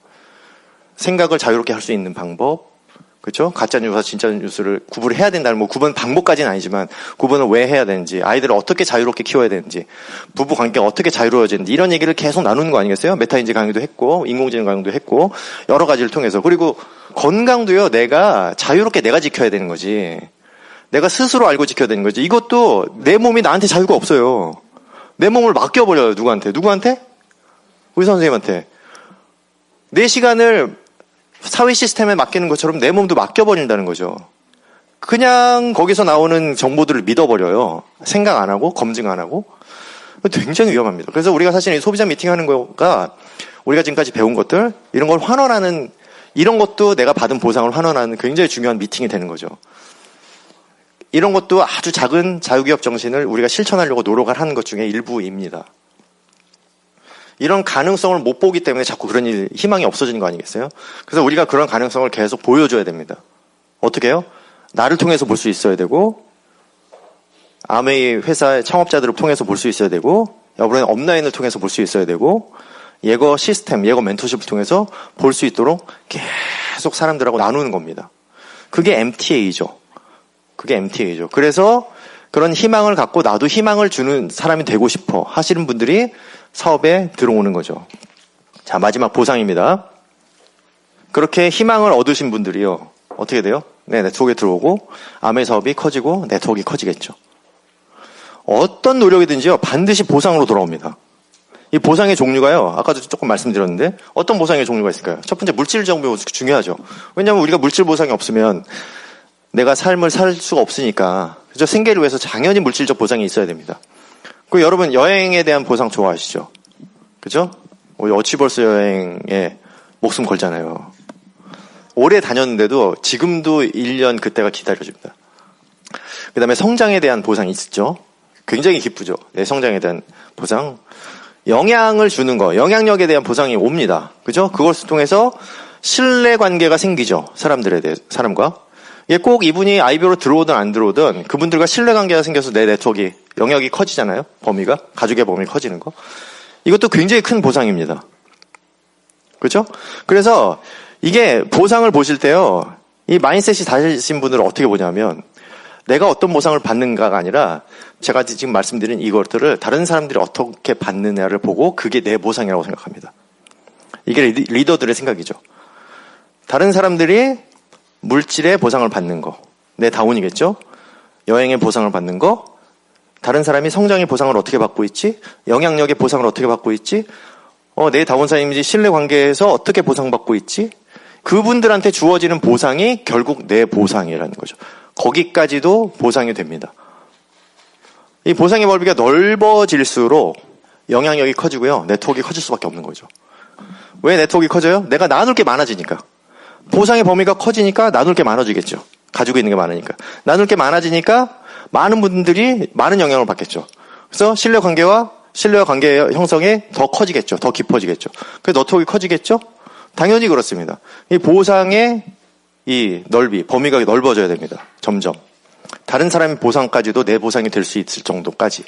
생각을 자유롭게 할 수 있는 방법, 그렇죠? 가짜 뉴스와 진짜 뉴스를 구분해야 된다는 뭐 구분 방법까지는 아니지만 구분을 왜 해야 되는지, 아이들을 어떻게 자유롭게 키워야 되는지, 부부 관계가 어떻게 자유로워지는지 이런 얘기를 계속 나누는 거 아니겠어요? 메타인지 강의도 했고 인공지능 강의도 했고 여러 가지를 통해서. 그리고 건강도요. 내가 자유롭게 내가 지켜야 되는 거지. 내가 스스로 알고 지켜야 되는 거지. 이것도 내 몸이 나한테 자유가 없어요. 내 몸을 맡겨버려요. 누구한테? 의사 선생님한테. 내 시간을 사회 시스템에 맡기는 것처럼 내 몸도 맡겨버린다는 거죠. 그냥 거기서 나오는 정보들을 믿어버려요. 생각 안 하고 검증 안 하고. 굉장히 위험합니다. 그래서 우리가 사실 이 소비자 미팅하는 거가 우리가 지금까지 배운 것들 이런 걸 환원하는, 이런 것도 내가 받은 보상을 환원하는 굉장히 중요한 미팅이 되는 거죠. 이런 것도 아주 작은 자유기업 정신을 우리가 실천하려고 노력을 하는 것 중에 일부입니다. 이런 가능성을 못 보기 때문에 자꾸 그런 희망이 없어지는 거 아니겠어요? 그래서 우리가 그런 가능성을 계속 보여줘야 됩니다. 어떻게 해요? 나를 통해서 볼 수 있어야 되고, 아메이 회사의 창업자들을 통해서 볼 수 있어야 되고, 여러분의 업라인을 통해서 볼 수 있어야 되고, 예거 시스템, 예거 멘토십을 통해서 볼 수 있도록 계속 사람들하고 나누는 겁니다. 그게 MTA죠. 그래서 그런 희망을 갖고 나도 희망을 주는 사람이 되고 싶어 하시는 분들이 사업에 들어오는 거죠. 자, 마지막 보상입니다. 그렇게 희망을 얻으신 분들이요. 어떻게 돼요? 네, 네트워크에 들어오고 아메 사업이 커지고 네트워크가 커지겠죠. 어떤 노력이든지요, 반드시 보상으로 돌아옵니다. 이 보상의 종류가요, 아까도 조금 말씀드렸는데, 어떤 보상의 종류가 있을까요? 첫 번째, 물질적 보상이 중요하죠. 왜냐하면 우리가 물질 보상이 없으면 내가 삶을 살 수가 없으니까, 그죠? 생계를 위해서 당연히 물질적 보상이 있어야 됩니다. 그리고 여러분, 여행에 대한 보상 좋아하시죠? 그죠? 우리 어치벌스 여행에 목숨 걸잖아요. 오래 다녔는데도 지금도 1년 그때가 기다려집니다. 그 다음에 성장에 대한 보상이 있죠. 굉장히 기쁘죠. 내 성장에 대한 보상. 영향을 주는 거, 영향력에 대한 보상이 옵니다. 그죠? 그것을 통해서 신뢰관계가 생기죠. 사람과. 이게 꼭 이분이 아이비로 들어오든 안 들어오든 그분들과 신뢰관계가 생겨서 내 네트워크, 영역이 커지잖아요. 범위가. 가족의 범위가 커지는 거. 이것도 굉장히 큰 보상입니다. 그죠? 그래서 이게 보상을 보실 때요, 이 마인셋이 다르신 분들은 어떻게 보냐면, 내가 어떤 보상을 받는가가 아니라, 제가 지금 말씀드린 이것들을 다른 사람들이 어떻게 받느냐를 보고, 그게 내 보상이라고 생각합니다. 이게 리더들의 생각이죠. 다른 사람들이 물질의 보상을 받는 거, 내 다운이겠죠? 여행의 보상을 받는 거, 다른 사람이 성장의 보상을 어떻게 받고 있지? 영향력의 보상을 어떻게 받고 있지? 내 다운사님이지 신뢰관계에서 어떻게 보상받고 있지? 그분들한테 주어지는 보상이 결국 내 보상이라는 거죠. 거기까지도 보상이 됩니다. 이 보상의 범위가 넓어질수록 영향력이 커지고요. 네트워크가 커질 수밖에 없는 거죠. 왜 네트워크가 커져요? 내가 나눌 게 많아지니까. 보상의 범위가 커지니까 나눌 게 많아지겠죠. 가지고 있는 게 많으니까. 나눌 게 많아지니까 많은 분들이 많은 영향을 받겠죠. 그래서 신뢰관계 형성이 더 커지겠죠. 더 깊어지겠죠. 그래서 네트워크가 커지겠죠. 당연히 그렇습니다. 이 보상의 이 넓이, 범위가 넓어져야 됩니다. 점점. 다른 사람의 보상까지도 내 보상이 될 수 있을 정도까지.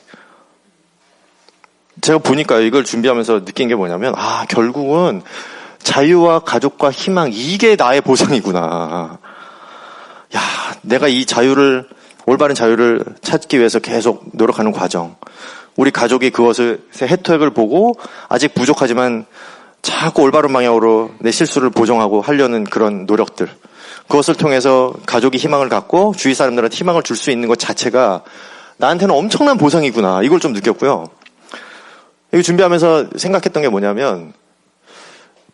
제가 보니까 이걸 준비하면서 느낀 게 뭐냐면, 결국은 자유와 가족과 희망, 이게 나의 보상이구나. 내가 이 올바른 자유를 찾기 위해서 계속 노력하는 과정. 우리 가족이 그것의 혜택을 보고 아직 부족하지만 자꾸 올바른 방향으로 내 실수를 보정하고 하려는 그런 노력들. 그것을 통해서 가족이 희망을 갖고 주위 사람들한테 희망을 줄 수 있는 것 자체가 나한테는 엄청난 보상이구나. 이걸 좀 느꼈고요. 이거 준비하면서 생각했던 게 뭐냐면,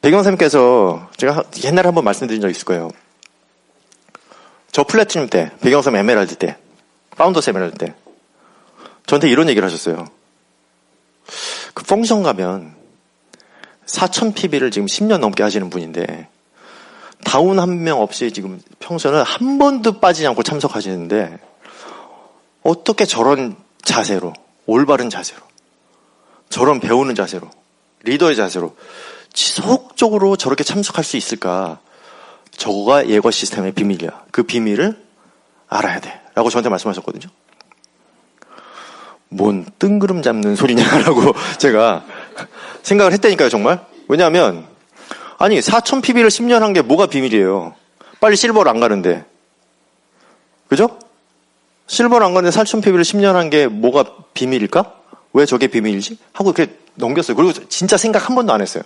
백영사님께서 제가 옛날에 한번 말씀드린 적 있을 거예요. 저 플래티늄 때, 백영사님 에메랄드 때, 파운더스 에메랄드 때, 저한테 이런 얘기를 하셨어요. 그 펑션 가면 4000pb를 지금 10년 넘게 하시는 분인데 다운 한 명 없이 지금 평소는 한 번도 빠지지 않고 참석하시는데 어떻게 저런 자세로, 올바른 자세로, 저런 배우는 자세로, 리더의 자세로 지속적으로 저렇게 참석할 수 있을까? 저거가 예거 시스템의 비밀이야. 그 비밀을 알아야 돼. 라고 저한테 말씀하셨거든요. 뭔 뜬구름 잡는 소리냐라고 제가 생각을 했다니까요, 정말. 왜냐하면, 4000pb를 10년 한 게 뭐가 비밀이에요? 빨리 실버를 안 가는데. 그죠? 실버를 안 가는데 4000pb를 10년 한 게 뭐가 비밀일까? 왜 저게 비밀이지? 하고 그렇게 넘겼어요. 그리고 진짜 생각 한 번도 안 했어요.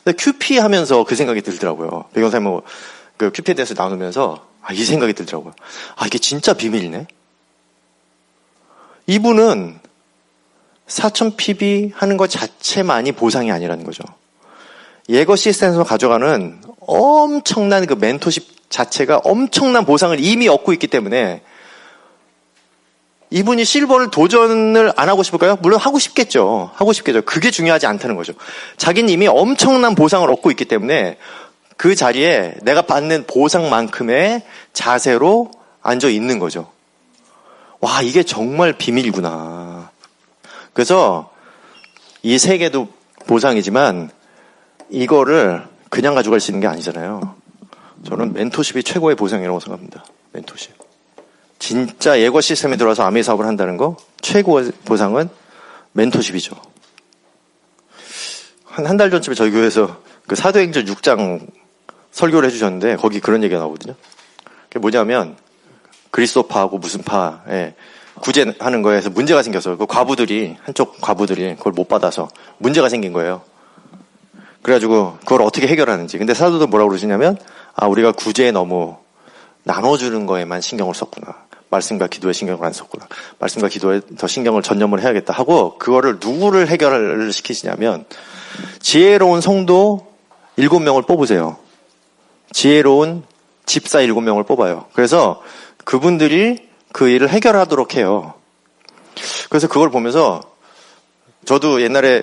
근데 QP 하면서 그 생각이 들더라고요. 백영사님 그 QP에 대해서 나누면서, 이 생각이 들더라고요. 이게 진짜 비밀이네? 이분은 4000pb 하는 것 자체만이 보상이 아니라는 거죠. 예거 시스템에서 가져가는 엄청난 그 멘토십 자체가 엄청난 보상을 이미 얻고 있기 때문에 이분이 실버를 도전을 안 하고 싶을까요? 물론 하고 싶겠죠. 그게 중요하지 않다는 거죠. 자기는 이미 엄청난 보상을 얻고 있기 때문에 그 자리에 내가 받는 보상만큼의 자세로 앉아 있는 거죠. 와, 이게 정말 비밀이구나. 그래서 이 세 개도 보상이지만 이거를 그냥 가져갈 수 있는 게 아니잖아요. 저는 멘토십이 최고의 보상이라고 생각합니다. 멘토십. 진짜 예거 시스템에 들어와서 아메이 사업을 한다는 거 최고의 보상은 멘토십이죠. 한 달 전쯤에 저희 교회에서 그 사도행전 6장 설교를 해주셨는데 거기 그런 얘기가 나오거든요. 그게 뭐냐면 그리스도파하고 무슨 파에 구제하는 거에서 문제가 생겨서 한쪽 과부들이 그걸 못 받아서 문제가 생긴 거예요. 그래가지고 그걸 어떻게 해결하는지. 근데 사도도 뭐라고 그러시냐면 우리가 구제에 너무 나눠주는 거에만 신경을 썼구나. 말씀과 기도에 신경을 안 썼구나. 말씀과 기도에 더 신경을 전념을 해야겠다 하고 그거를 누구를 해결을 시키시냐면 지혜로운 성도 7명을 뽑으세요. 지혜로운 집사 7명을 뽑아요. 그래서 그분들이 그 일을 해결하도록 해요. 그래서 그걸 보면서 저도 옛날에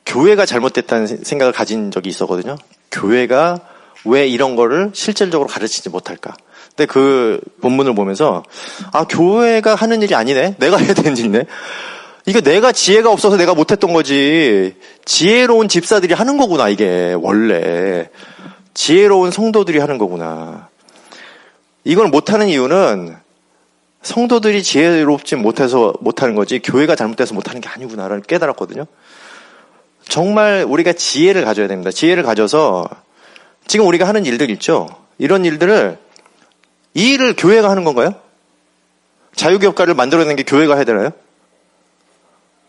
교회가 잘못됐다는 생각을 가진 적이 있었거든요. 교회가 왜 이런 거를 실질적으로 가르치지 못할까? 근데 그 본문을 보면서 교회가 하는 일이 아니네. 내가 해야 되는 일이네. 이게 내가 지혜가 없어서 내가 못했던 거지. 지혜로운 집사들이 하는 거구나. 이게 원래 지혜로운 성도들이 하는 거구나. 이걸 못하는 이유는 성도들이 지혜롭지 못해서 못하는 거지 교회가 잘못돼서 못하는 게 아니구나를 깨달았거든요. 정말 우리가 지혜를 가져야 됩니다. 지혜를 가져서 지금 우리가 하는 일들 있죠. 이런 일들을 이 일을 교회가 하는 건가요? 자유교육과를 만들어낸 게 교회가 해야 되나요?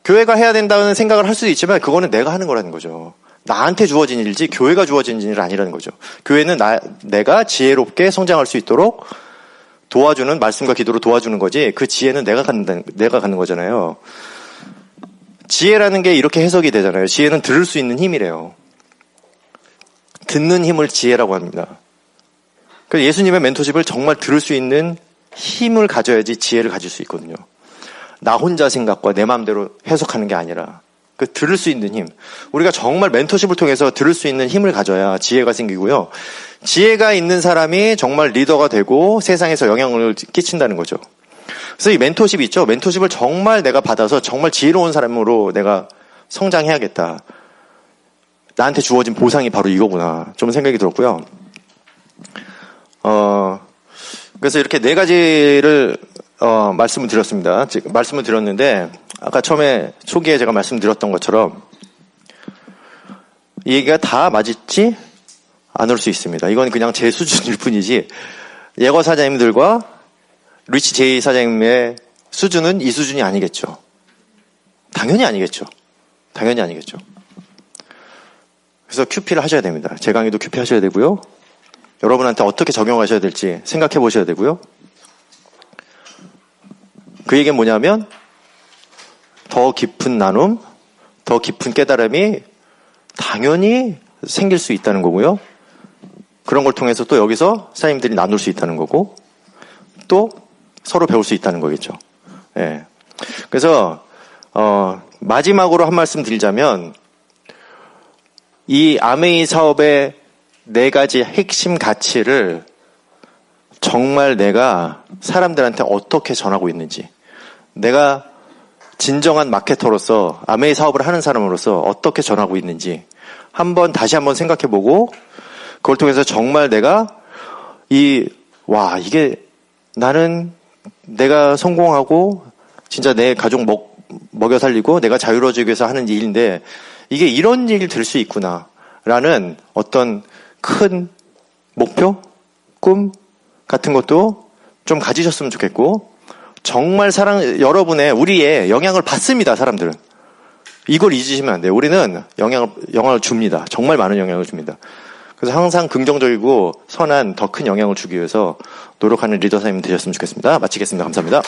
교회가 해야 된다는 생각을 할 수도 있지만 그거는 내가 하는 거라는 거죠. 나한테 주어진 일이지 교회가 주어진 일 아니라는 거죠. 교회는 내가 지혜롭게 성장할 수 있도록 도와주는 말씀과 기도로 도와주는 거지 그 지혜는 내가 갖는 거잖아요. 지혜라는 게 이렇게 해석이 되잖아요. 지혜는 들을 수 있는 힘이래요. 듣는 힘을 지혜라고 합니다. 그래서 예수님의 멘토십을 정말 들을 수 있는 힘을 가져야지 지혜를 가질 수 있거든요. 나 혼자 생각과 내 마음대로 해석하는 게 아니라 그 들을 수 있는 힘. 우리가 정말 멘토십을 통해서 들을 수 있는 힘을 가져야 지혜가 생기고요. 지혜가 있는 사람이 정말 리더가 되고 세상에서 영향을 끼친다는 거죠. 그래서 이 멘토십이 있죠. 멘토십을 정말 내가 받아서 정말 지혜로운 사람으로 내가 성장해야겠다. 나한테 주어진 보상이 바로 이거구나. 좀 생각이 들었고요. 그래서 이렇게 4가지를 말씀을 드렸습니다. 말씀을 드렸는데 아까 처음에 초기에 제가 말씀드렸던 것처럼 이 얘기가 다 맞지 않을 수 있습니다. 이건 그냥 제 수준일 뿐이지 예거 사장님들과 리치 제이 사장님의 수준은 이 수준이 아니겠죠. 당연히 아니겠죠. 당연히 아니겠죠. 그래서 QP를 하셔야 됩니다. 제 강의도 QP 하셔야 되고요. 여러분한테 어떻게 적용하셔야 될지 생각해 보셔야 되고요. 그 얘기는 뭐냐면 더 깊은 나눔, 더 깊은 깨달음이 당연히 생길 수 있다는 거고요. 그런 걸 통해서 또 여기서 사장님들이 나눌 수 있다는 거고 또 서로 배울 수 있다는 거겠죠. 예. 그래서 마지막으로 한 말씀 드리자면 이 아메이 사업의 4가지 핵심 가치를 정말 내가 사람들한테 어떻게 전하고 있는지 내가 진정한 마케터로서 아메이 사업을 하는 사람으로서 어떻게 전하고 있는지 다시 한번 생각해보고 그걸 통해서 정말 내가 이게 나는 내가 성공하고 진짜 내 가족 먹여 살리고 내가 자유로워지기 위해서 하는 일인데 이게 이런 일이 될 수 있구나라는 어떤 큰 목표, 꿈 같은 것도 좀 가지셨으면 좋겠고 정말 우리의 영향을 받습니다. 사람들은. 이걸 잊으시면 안 돼요. 우리는 영향을 줍니다. 정말 많은 영향을 줍니다. 그래서 항상 긍정적이고 선한 더 큰 영향을 주기 위해서 노력하는 리더 사님 되셨으면 좋겠습니다. 마치겠습니다. 감사합니다.